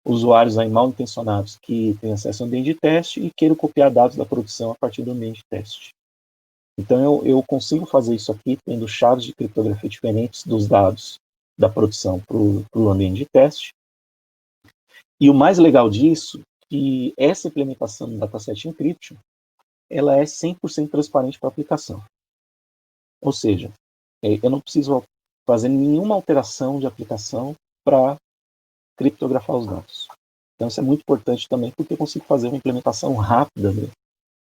usuários aí mal intencionados que têm acesso ao ambiente de teste e queiram copiar dados da produção a partir do ambiente de teste. Então, eu consigo fazer isso aqui tendo chaves de criptografia diferentes dos dados da produção para o ambiente de teste. E o mais legal disso, que essa implementação do dataset encryption, ela é 100% transparente para a aplicação. Ou seja, eu não preciso fazer nenhuma alteração de aplicação para criptografar os dados. Então isso é muito importante também, porque eu consigo fazer uma implementação rápida, né,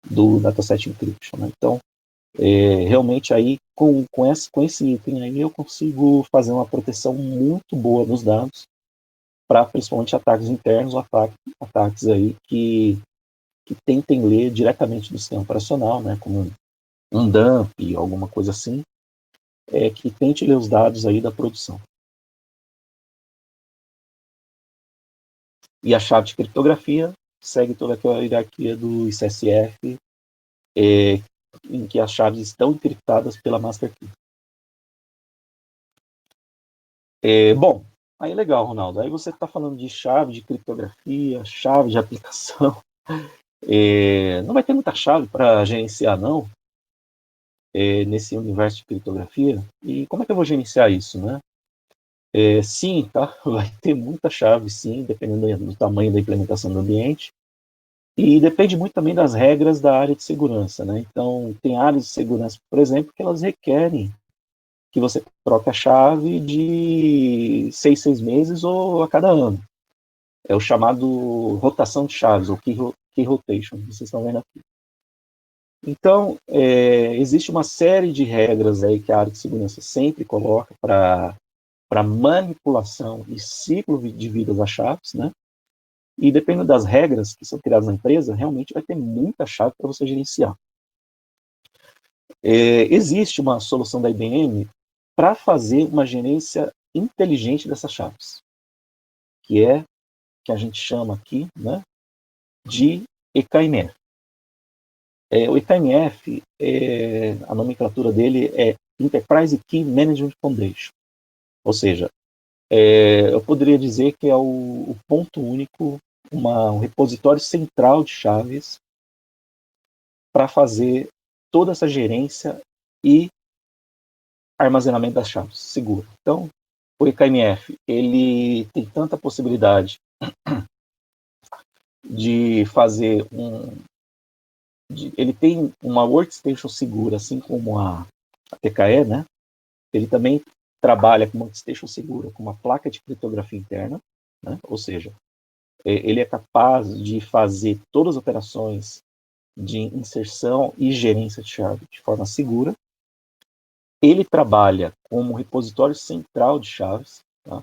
do Dataset Encryption. Né? Então, realmente aí, com esse item aí, eu consigo fazer uma proteção muito boa dos dados, para principalmente ataques internos ou ataques aí que tentem ler diretamente do sistema operacional, né, como um dump, alguma coisa assim, que tente ler os dados aí da produção. E a chave de criptografia segue toda aquela hierarquia do ICSF, em que as chaves estão encriptadas pela master key. Bom, aí legal, Ronaldo. Aí você está falando de chave de criptografia, chave de aplicação. Não vai ter muita chave para gerenciar, não, nesse universo de criptografia. E como é que eu vou gerenciar isso, né? Sim, tá? Vai ter muita chave, sim, dependendo do tamanho da implementação do ambiente. E depende muito também das regras da área de segurança, né? Então, tem áreas de segurança, por exemplo, que elas requerem que você troque a chave de 6 meses ou a cada ano. É o chamado rotação de chaves, ou key rotation, que vocês estão vendo aqui. Então, existe uma série de regras aí que a área de segurança sempre coloca para manipulação e ciclo de vida das chaves, né? E dependendo das regras que são criadas na empresa, realmente vai ter muita chave para você gerenciar. Existe uma solução da IBM para fazer uma gerência inteligente dessas chaves, que a gente chama aqui, né, de EKMF. O EKMF, a nomenclatura dele é Enterprise Key Management Foundation. Ou seja, eu poderia dizer que é o ponto único, um repositório central de chaves para fazer toda essa gerência e armazenamento das chaves seguro. Então, o EKMF, ele tem tanta possibilidade de fazer ele tem uma workstation segura, assim como a TKE, né? Ele também trabalha com uma workstation segura, com uma placa de criptografia interna, né? Ou seja, ele é capaz de fazer todas as operações de inserção e gerência de chave de forma segura. Ele trabalha como repositório central de chaves, tá?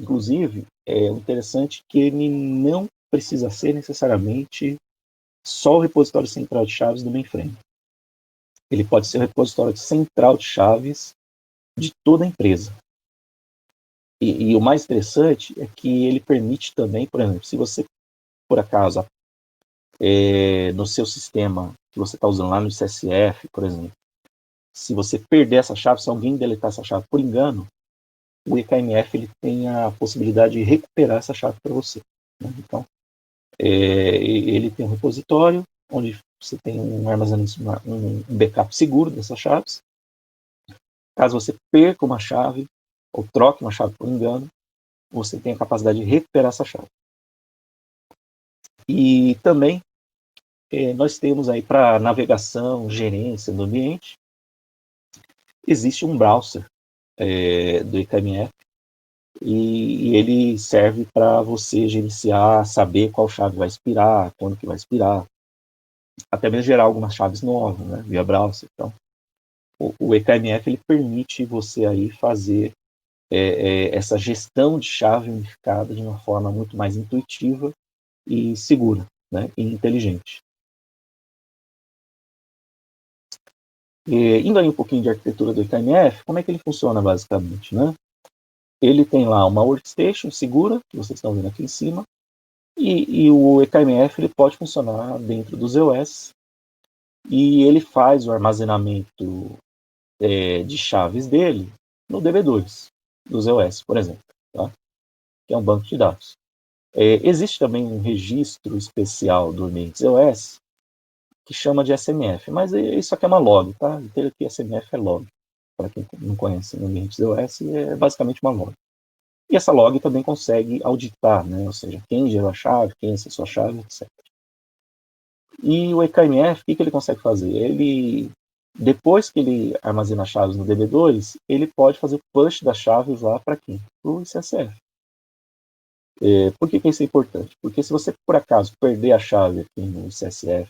Inclusive, o interessante é que ele não precisa ser necessariamente só o repositório central de chaves do mainframe. Ele pode ser o repositório central de chaves de toda a empresa. E o mais interessante é que ele permite também, por exemplo, se você, por acaso, no seu sistema que você está usando lá no CSF, por exemplo, se você perder essa chave, se alguém deletar essa chave por engano, o EKMF ele tem a possibilidade de recuperar essa chave para você. Né? Então, ele tem um repositório onde você tem um armazenamento, um backup seguro dessas chaves. Caso você perca uma chave ou troque uma chave por engano, você tem a capacidade de recuperar essa chave. E também nós temos aí para navegação, gerência do ambiente, existe um browser do EKMF e ele serve para você gerenciar, saber qual chave vai expirar, quando que vai expirar, até mesmo gerar algumas chaves novas, né, via browser. Então, o EKMF ele permite você aí fazer essa gestão de chave unificada de uma forma muito mais intuitiva e segura, né, e inteligente. Indo aí um pouquinho de arquitetura do EKMF, como é que ele funciona basicamente, né? Ele tem lá uma workstation segura, que vocês estão vendo aqui em cima, e o EKMF ele pode funcionar dentro do ZOS, e ele faz o armazenamento de chaves dele no DB2, do ZOS, por exemplo, tá? Que é um banco de dados. Existe também um registro especial do ambiente ZOS, que chama de SMF, mas isso aqui é uma log, tá? Então aqui SMF é log, para quem não conhece o ambiente ZOS, é basicamente uma log. E essa log também consegue auditar, né? Ou seja, quem gerou a chave, quem acessou a chave, etc. E o EKMF, o que ele consegue fazer? Ele, depois que ele armazena as chaves no DB2, ele pode fazer push das chaves lá para quem? Para o ICSF. Por que isso é importante? Porque se você, por acaso, perder a chave aqui no ICSF,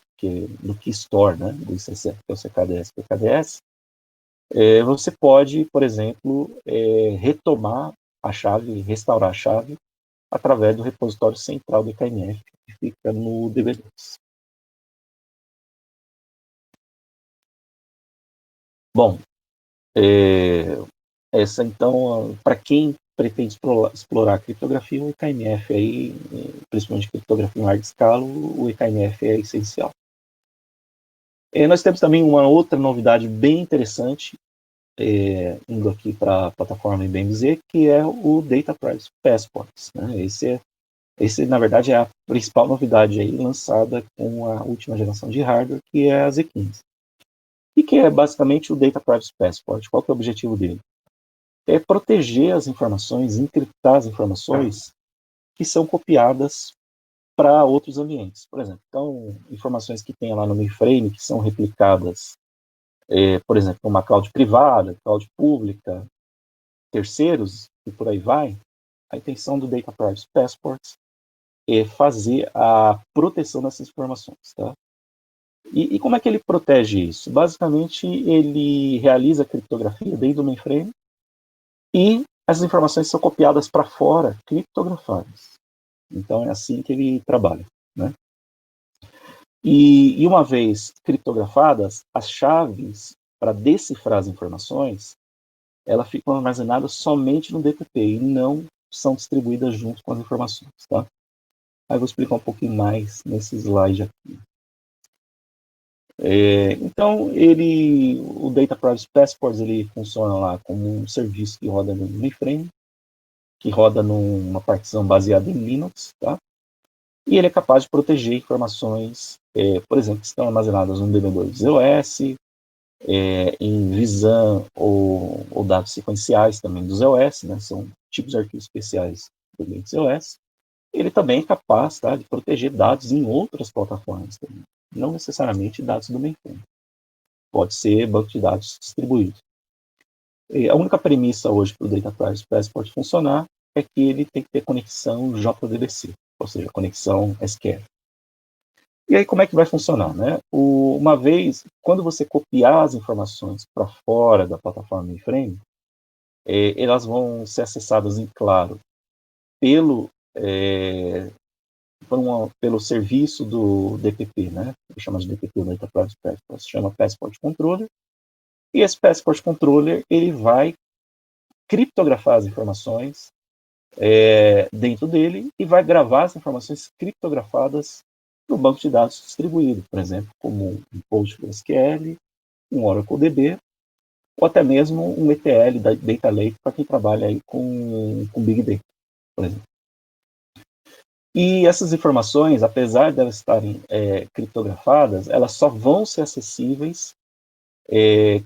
no Key Store, né, do ICSF, que é o CKDS, PKDS, você pode, por exemplo, retomar a chave, restaurar a chave, através do repositório central do EKMF, que fica no DB2. Bom, essa então, para quem pretende explorar a criptografia, o EKMF aí, principalmente criptografia em larga escala, o EKMF é essencial. Nós temos também uma outra novidade bem interessante, indo aqui para a plataforma IBM-Z, que é o Data Privacy Passports, né? Esse, na verdade, é a principal novidade aí lançada com a última geração de hardware, que é a Z15. E que é basicamente o Data Privacy Passport. Qual que é o objetivo dele? É proteger as informações, encriptar as informações que são copiadas para outros ambientes. Por exemplo, então, informações que tem lá no mainframe, que são replicadas, por exemplo, numa cloud privada, cloud pública, terceiros, e por aí vai, a intenção do Data Privacy Passports é fazer a proteção dessas informações. Tá? E como é que ele protege isso? Basicamente, ele realiza a criptografia dentro do mainframe e as informações são copiadas para fora, criptografadas. Então, é assim que ele trabalha. Né? E uma vez criptografadas, as chaves para decifrar as informações, elas ficam armazenadas somente no DPP e não são distribuídas junto com as informações. Tá? Aí eu vou explicar um pouquinho mais nesse slide aqui. Então, o Data Privacy Passports, ele funciona lá como um serviço que roda no mainframe, que roda numa partição baseada em Linux, tá? E ele é capaz de proteger informações, por exemplo, que estão armazenadas no DB2 em VISAM ou dados sequenciais também dos EOS, né? São tipos de arquivos especiais do ambiente EOS. Ele também é capaz, tá, de proteger dados em outras plataformas também. Não necessariamente dados do mainframe. Pode ser banco de dados distribuído. A única premissa hoje para o Data Privacy Passport funcionar é que ele tem que ter conexão JDBC, ou seja, conexão SQL. E aí como é que vai funcionar? Né? Uma vez, quando você copiar as informações para fora da plataforma mainframe, elas vão ser acessadas em claro pelo serviço do DPP, né? Que chama de DPP, Data Privacy Passport, se chama Passport Controller. E esse Passport Controller, ele vai criptografar as informações dentro dele e vai gravar as informações criptografadas no banco de dados distribuído, por exemplo, como um PostgreSQL, um Oracle DB, ou até mesmo um ETL da Data Lake para quem trabalha aí com Big Data, por exemplo. E essas informações, apesar de elas estarem criptografadas, elas só vão ser acessíveis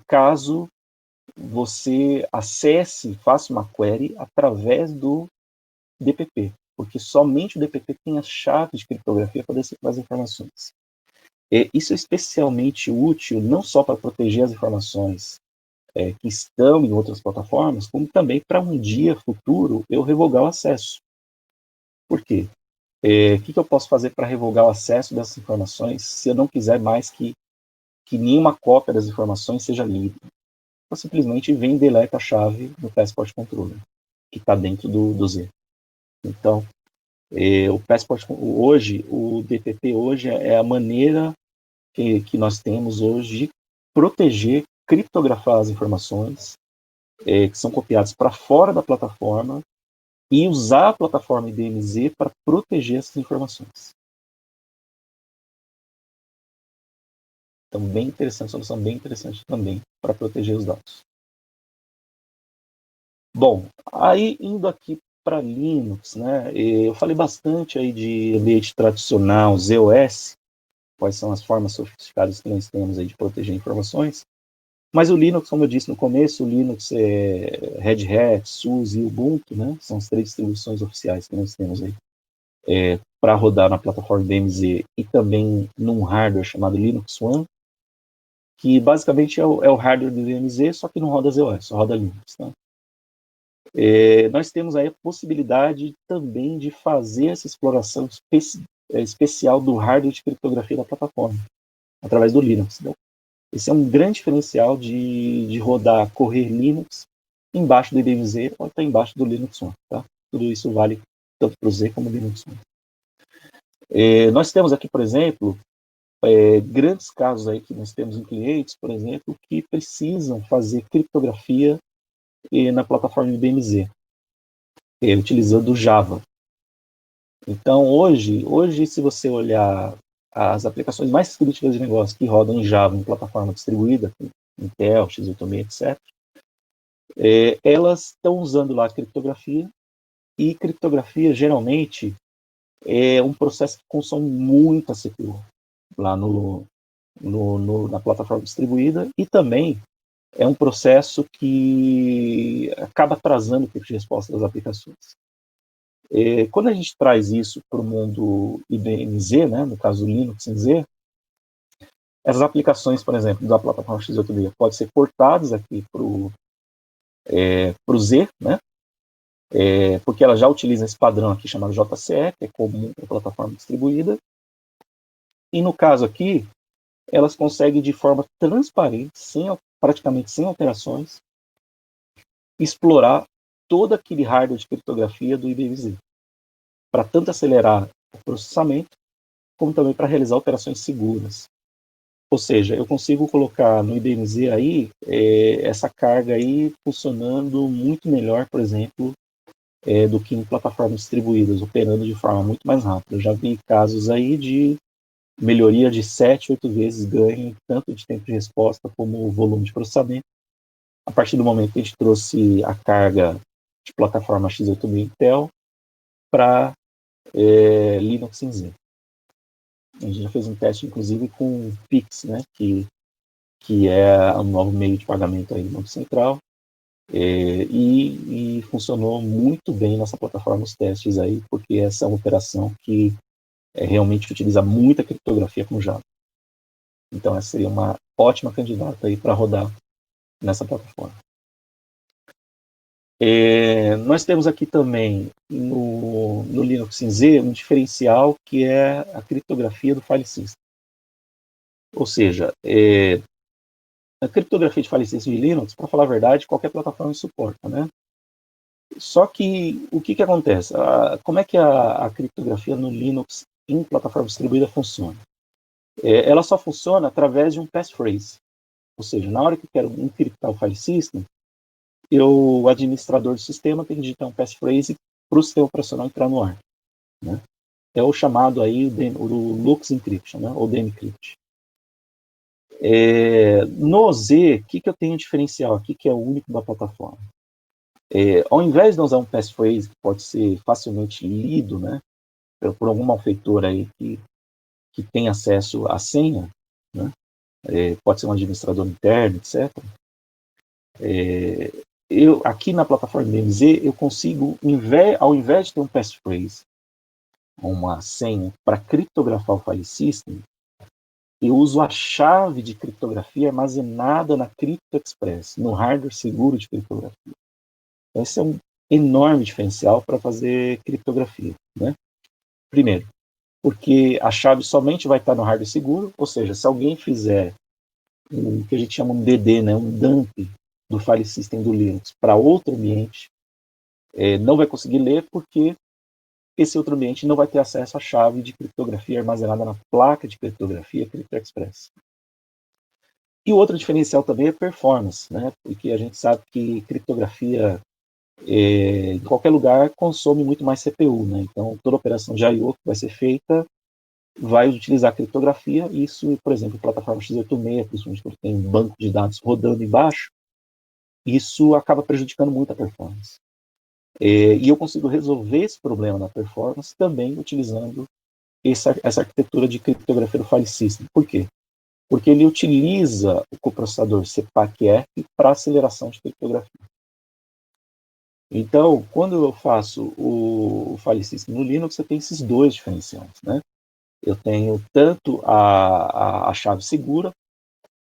caso você acesse, faça uma query através do DPP, porque somente o DPP tem a chave de criptografia para decifrar as informações. Isso é especialmente útil não só para proteger as informações que estão em outras plataformas, como também para um dia futuro eu revogar o acesso. Por quê? O que eu posso fazer para revogar o acesso dessas informações se eu não quiser mais que nenhuma cópia das informações seja lida? Eu simplesmente vem e deleta a chave no Passport Controller, que está dentro do Z. Então, o Passport hoje, o DPP hoje é a maneira que nós temos hoje de proteger, criptografar as informações que são copiadas para fora da plataforma e usar a plataforma IBM-Z para proteger essas informações. Então, bem interessante, solução bem interessante também para proteger os dados. Bom, aí indo aqui para Linux, né? Eu falei bastante aí de ambiente tradicional, ZOS, quais são as formas sofisticadas que nós temos aí de proteger informações. Mas o Linux, como eu disse no começo, o Linux é Red Hat, SUSE e Ubuntu, né? São as 3 distribuições oficiais que nós temos aí para rodar na plataforma DMZ e também num hardware chamado Linux One, que basicamente é o hardware do DMZ, só que não roda ZOS, só roda Linux. Tá? Nós temos aí a possibilidade também de fazer essa exploração especial do hardware de criptografia da plataforma, através do Linux. Então, esse é um grande diferencial de rodar, correr Linux embaixo do DMZ ou até embaixo do Linux One. Tá? Tudo isso vale tanto para o Z como o Linux One. Nós temos aqui, por exemplo, grandes casos aí que nós temos em clientes, por exemplo, que precisam fazer criptografia na plataforma DMZ, utilizando Java. Então, hoje, se você olhar as aplicações mais críticas de negócio que rodam em Java, em plataforma distribuída, Intel, x86, etc., elas estão usando lá a criptografia, e criptografia, geralmente, é um processo que consome muita CPU lá na plataforma distribuída, e também é um processo que acaba atrasando o tempo de resposta das aplicações. Quando a gente traz isso para o mundo IBM-Z, né, no caso do Linux em Z, essas aplicações, por exemplo, da plataforma x86 podem ser portadas aqui para o Z, né, porque ela já utiliza esse padrão aqui chamado JCE, que é comum para a plataforma distribuída, e no caso aqui, elas conseguem de forma transparente, praticamente sem alterações, explorar todo aquele hardware de criptografia do IBM-Z, para tanto acelerar o processamento, como também para realizar operações seguras. Ou seja, eu consigo colocar no IBM-Z aí, essa carga aí funcionando muito melhor, por exemplo, do que em plataformas distribuídas, operando de forma muito mais rápida. Eu já vi casos aí de melhoria de 7, 8 vezes ganho, tanto de tempo de resposta como volume de processamento, a partir do momento que a gente trouxe a carga de plataforma x86 Intel para Linux em Z. A gente já fez um teste, inclusive, com Pix, né, que é um novo meio de pagamento aí do Banco Central, e funcionou muito bem nessa plataforma os testes aí, porque essa é uma operação que realmente utiliza muita criptografia com Java. Então essa seria uma ótima candidata aí para rodar nessa plataforma. Nós temos aqui também no Linux em Z um diferencial que é a criptografia do file system. Ou seja, a criptografia de file system de Linux, para falar a verdade, qualquer plataforma suporta, né? Só que o que acontece? Como é que a criptografia no Linux em plataforma distribuída funciona? Ela só funciona através de um passphrase. Ou seja, na hora que eu quero encriptar o file system, o administrador do sistema tem que digitar um passphrase para o sistema operacional entrar no ar. Né? É o chamado aí o Lux Encryption, né? Ou DMCrypt. No Z, o que eu tenho diferencial aqui que é o único da plataforma? Ao invés de usar um passphrase que pode ser facilmente lido, né, por algum malfeitor aí que tem acesso à senha, né, pode ser um administrador interno, etc. Aqui na plataforma DMZ, eu consigo, ao invés de ter um passphrase, uma senha para criptografar o file system, eu uso a chave de criptografia armazenada na CryptoExpress, no hardware seguro de criptografia. Esse é um enorme diferencial para fazer criptografia. Né? Primeiro, porque a chave somente vai estar no hardware seguro, ou seja, se alguém fizer o que a gente chama de DD, né, um dump do file system do Linux para outro ambiente, não vai conseguir ler porque esse outro ambiente não vai ter acesso à chave de criptografia armazenada na placa de criptografia CryptoExpress. E o outro diferencial também é performance, né, porque a gente sabe que criptografia em qualquer lugar consome muito mais CPU, né? Então toda operação de I/O que vai ser feita vai utilizar criptografia. Isso, por exemplo, plataforma x86, principalmente quando tem um banco de dados rodando embaixo, isso acaba prejudicando muito a performance. E eu consigo resolver esse problema da performance também utilizando essa arquitetura de criptografia do file system. Por quê? Porque ele utiliza o coprocessador CPAC-R para aceleração de criptografia. Então, quando eu faço o file system no Linux, eu tenho esses dois diferenciais, né? Eu tenho tanto a chave segura,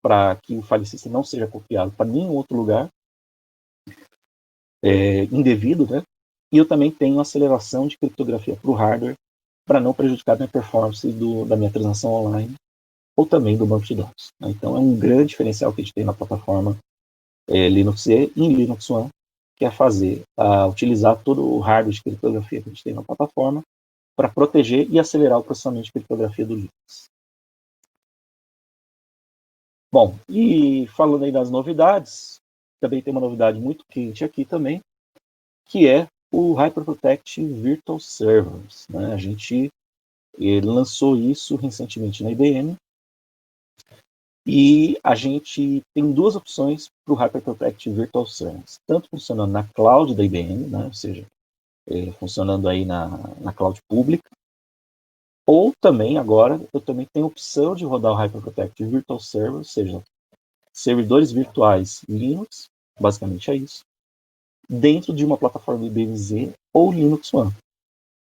para que o file system não seja copiado para nenhum outro lugar indevido, né? E eu também tenho aceleração de criptografia para o hardware, para não prejudicar a minha performance da minha transação online, ou também do banco de dados, né? Então, é um grande diferencial que a gente tem na plataforma Linux e em Linux One, que é utilizar todo o hardware de criptografia que a gente tem na plataforma para proteger e acelerar o processamento de criptografia do Linux. Bom, e falando aí das novidades, também tem uma novidade muito quente aqui também, que é o HyperProtect Virtual Servers, né? A gente lançou isso recentemente na IBM, e a gente tem duas opções para o HyperProtect Virtual Servers, tanto funcionando na cloud da IBM, né? Ou seja, funcionando aí na cloud pública, ou também agora eu também tenho a opção de rodar o HyperProtect Virtual Server, ou seja, servidores virtuais Linux, basicamente é isso, dentro de uma plataforma IBM ou Linux One.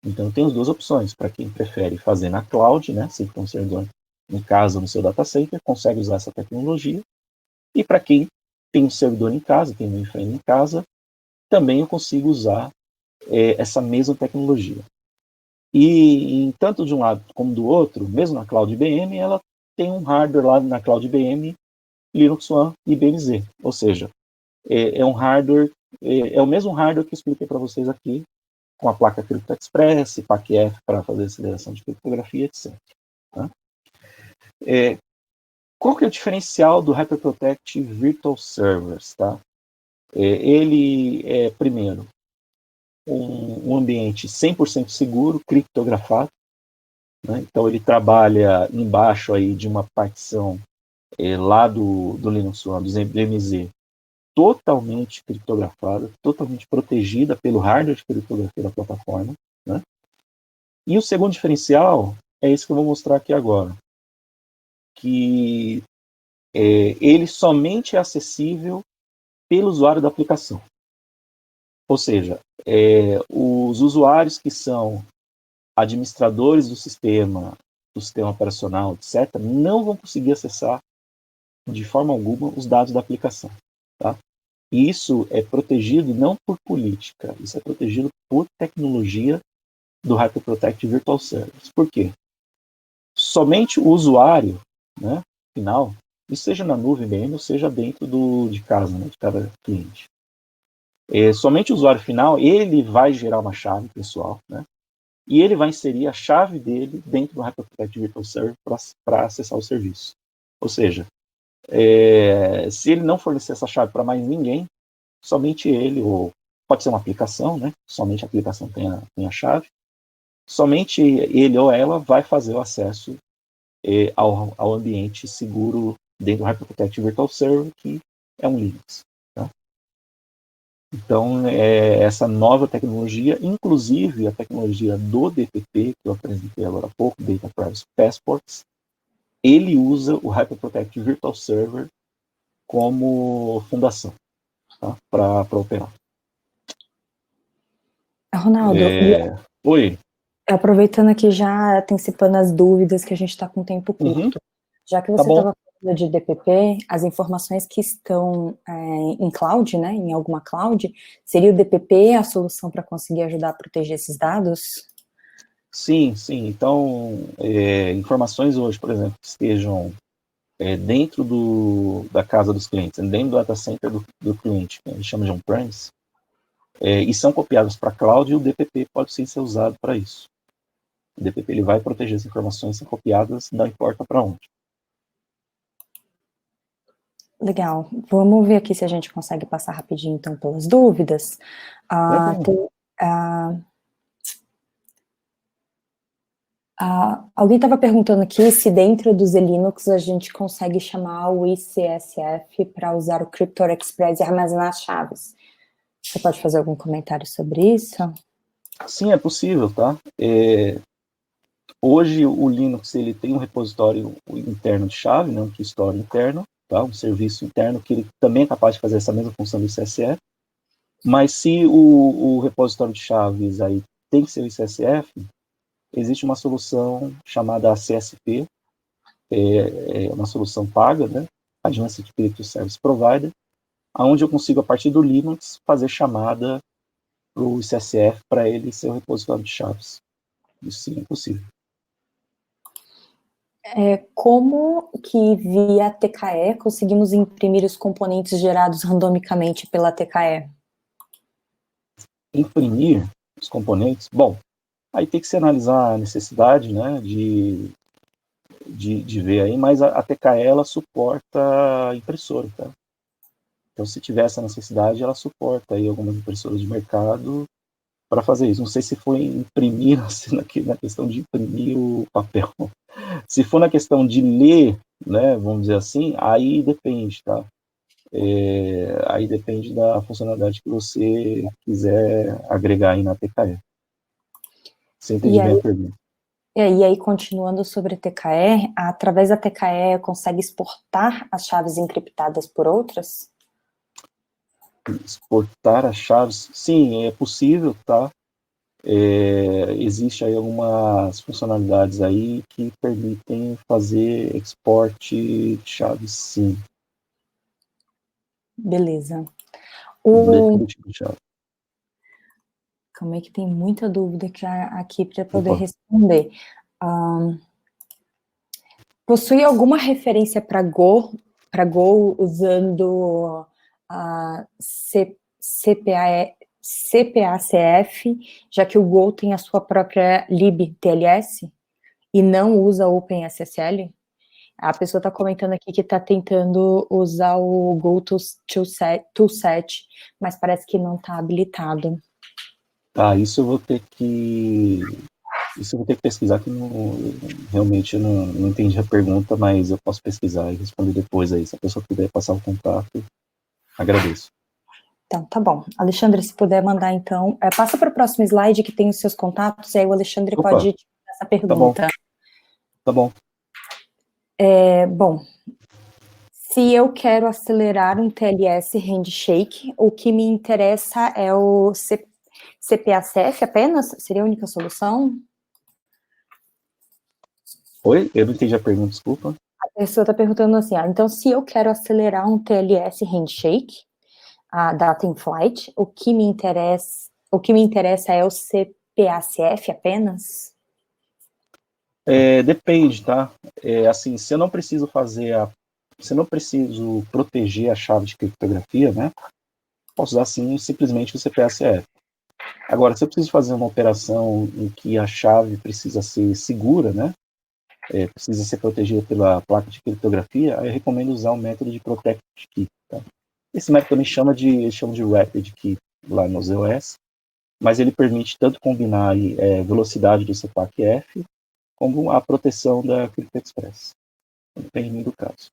Então tem as duas opções, para quem prefere fazer na cloud, né, sempre com um servidor em casa ou no seu data center, consegue usar essa tecnologia, e para quem tem um servidor em casa, tem um mainframe em casa, também eu consigo usar essa mesma tecnologia. E tanto de um lado como do outro, mesmo na cloud IBM, ela tem um hardware lá na cloud IBM, Linux One e IBM-Z. Ou seja, é um hardware, é o mesmo hardware que eu expliquei para vocês aqui, com a placa Crypto Express, PAC-F para fazer aceleração de criptografia, etc. Tá? Qual que é o diferencial do HyperProtect Virtual Servers? Tá? Ele é, primeiro, um ambiente 100% seguro, criptografado, né? Então ele trabalha embaixo aí de uma partição lá do Linux One, do IBM-Z, totalmente criptografada, totalmente protegida pelo hardware de criptografia da plataforma, né? E o segundo diferencial é esse que eu vou mostrar aqui agora, que ele somente é acessível pelo usuário da aplicação. Ou seja, os usuários que são administradores do sistema operacional, etc., não vão conseguir acessar de forma alguma os dados da aplicação. Tá? E isso é protegido não por política, isso é protegido por tecnologia do HyperProtect Virtual Servers. Por quê? Somente o usuário, né, final, e seja na nuvem IBM ou seja dentro de casa, né, de cada cliente. Somente o usuário final, ele vai gerar uma chave pessoal, né, e ele vai inserir a chave dele dentro do HyperProtect Virtual Server para acessar o serviço. Ou seja, se ele não fornecer essa chave para mais ninguém, somente ele, ou pode ser uma aplicação, né, somente a aplicação tem a chave, somente ele ou ela vai fazer o acesso ao ambiente seguro dentro do HyperProtect Virtual Server, que é um Linux. Tá? Então, essa nova tecnologia, inclusive a tecnologia do DPP, que eu apresentei agora há pouco, Data Privacy Passports, ele usa o HyperProtect Virtual Server como fundação, tá? Para operar. Ronaldo, Oi. Aproveitando aqui já antecipando as dúvidas que a gente está com tempo curto, já que você estava falando de DPP, as informações que estão em cloud, né, em alguma cloud, seria o DPP a solução para conseguir ajudar a proteger esses dados? Sim. Então, informações hoje, por exemplo, que estejam dentro da casa dos clientes, dentro do data center do cliente, que a gente chama de on-premise, e são copiadas para a cloud, e o DPP pode sim ser usado para isso. O DPP ele vai proteger as informações que são copiadas, não importa para onde. Legal. Vamos ver aqui se a gente consegue passar rapidinho, então, pelas dúvidas. Alguém estava perguntando aqui se dentro do Linux a gente consegue chamar o ICSF para usar o Crypto Express e armazenar as chaves. Você pode fazer algum comentário sobre isso? Sim, é possível, tá? Hoje o Linux ele tem um repositório interno de chave, né, um key store interno, tá? Um serviço interno que ele também é capaz de fazer essa mesma função do ICSF. Mas se o repositório de chaves aí tem que ser o ICSF, existe uma solução chamada CSP, é uma solução paga, né? Advanced Crypto Service Provider, onde eu consigo, a partir do Linux, fazer chamada para o ICSF para ele ser o repositório de chaves. Isso sim é possível. Como que via TKE conseguimos imprimir os componentes gerados randomicamente pela TKE? Imprimir os componentes, bom, aí tem que se analisar a necessidade, né, de ver aí, mas a TKE, ela suporta impressora, tá? Então, se tiver essa necessidade, ela suporta aí algumas impressoras de mercado para fazer isso. Não sei se foi imprimir, assim, na questão de imprimir o papel. Se for na questão de ler, né, vamos dizer assim, aí depende, tá? Aí depende da funcionalidade que você quiser agregar aí na TKE. Você entende bem a pergunta? E aí, continuando sobre a TKE, através da TKE consegue exportar as chaves encriptadas por outras? Exportar as chaves, sim, é possível, tá? Existe aí algumas funcionalidades aí que permitem fazer export de chaves, sim. Beleza. Tipo de chave. Calma aí que tem muita dúvida aqui para poder responder. Possui alguma referência para Go usando a CPACF, já que o Go tem a sua própria libTLS e não usa OpenSSL? A pessoa está comentando aqui que está tentando usar o Go Toolset, mas parece que não está habilitado. Isso eu vou ter que pesquisar, que realmente eu não entendi a pergunta, mas eu posso pesquisar e responder depois aí. Se a pessoa puder passar o contato, agradeço. Então, tá bom. Alexandre, se puder mandar, então, passa para o próximo slide que tem os seus contatos, e aí o Alexandre pode te fazer essa pergunta. Tá bom. Bom, se eu quero acelerar um TLS Handshake, o que me interessa é o CPACF apenas? Seria a única solução? Oi? Eu não entendi a pergunta, desculpa. A pessoa está perguntando assim, então se eu quero acelerar um TLS Handshake, a Data in Flight, o que me interessa é o CPACF apenas? Depende, tá? Assim, se eu não preciso proteger a chave de criptografia, né? Posso usar sim simplesmente o CPACF. Agora, se eu preciso fazer uma operação em que a chave precisa ser segura, né? Precisa ser protegida pela placa de criptografia, aí eu recomendo usar o método de Protect Key. Tá? Esse método também eles chamam de Rapid Key lá nos EOS, mas ele permite tanto combinar aí, velocidade do CPACF como a proteção da CryptoExpress. Depende do caso.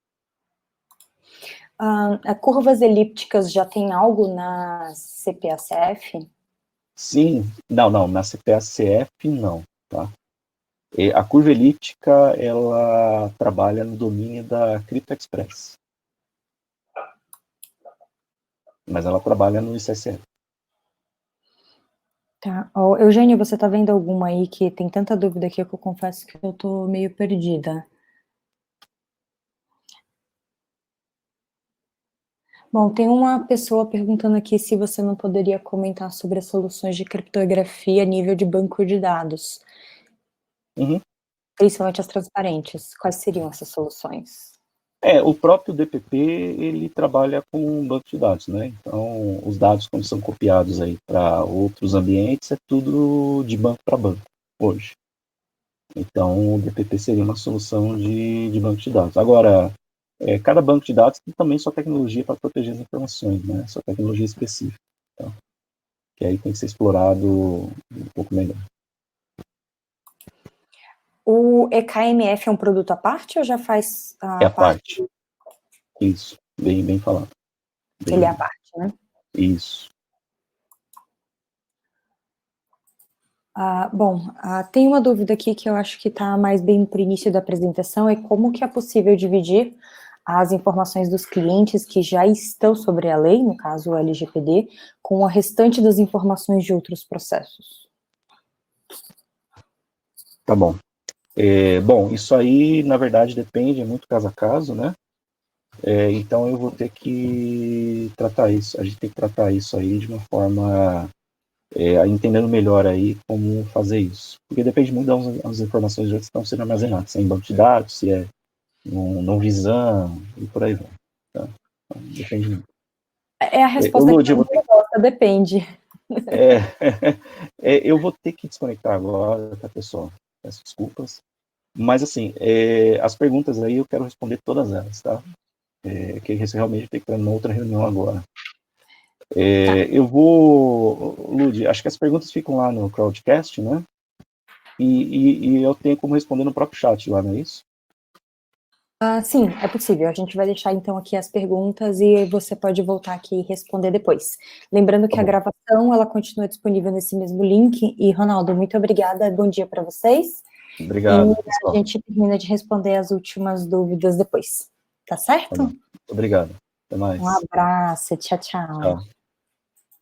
Curvas elípticas já tem algo na CPACF? Sim, não, na CPACF não, tá? A curva elíptica, ela trabalha no domínio da CryptoExpress. Mas ela trabalha no ICSF. Tá. Eugênio, você tá vendo alguma aí que tem tanta dúvida aqui que eu confesso que eu tô meio perdida. Bom, tem uma pessoa perguntando aqui se você não poderia comentar sobre as soluções de criptografia a nível de banco de dados. Uhum. Principalmente as transparentes. Quais seriam essas soluções? O próprio DPP, ele trabalha com um banco de dados, né? Então, os dados, quando são copiados aí para outros ambientes, é tudo de banco para banco, hoje. Então, o DPP seria uma solução de banco de dados. Agora, cada banco de dados tem também sua tecnologia para proteger as informações, né? Sua tecnologia específica. Então, que aí tem que ser explorado um pouco melhor. O EKMF é um produto à parte ou já faz a parte? Isso, bem falado. Ele é à parte, né? Isso. Tem uma dúvida aqui que eu acho que está mais bem para o início da apresentação, é como que é possível dividir as informações dos clientes que já estão sobre a lei, no caso o LGPD, com o restante das informações de outros processos. Tá bom. Bom, isso aí, na verdade, depende, é muito caso a caso, né? Então eu vou ter que tratar isso, a gente tem que tratar isso aí de uma forma, entendendo melhor aí como fazer isso. Porque depende muito das informações que estão sendo armazenadas, se é em banco de dados, se é no Visam e por aí vai. Tá? Então, depende muito. É a resposta que eu gosto, depende. Eu vou ter que desconectar agora, tá, pessoal? Peço desculpas. Mas, assim, as perguntas aí eu quero responder todas elas, tá? Que realmente tem que estar numa outra reunião agora. Eu vou, Lud, acho que as perguntas ficam lá no Crowdcast, né? E eu tenho como responder no próprio chat lá, não é isso? Sim, é possível. A gente vai deixar, então, aqui as perguntas e você pode voltar aqui e responder depois. Lembrando que a gravação, ela continua disponível nesse mesmo link. E, Ronaldo, muito obrigada. Bom dia para vocês. Obrigado, e pessoal. A gente termina de responder as últimas dúvidas depois. Tá certo? Tá bom. Obrigado. Até mais. Um abraço. Tchau, tchau. Tchau.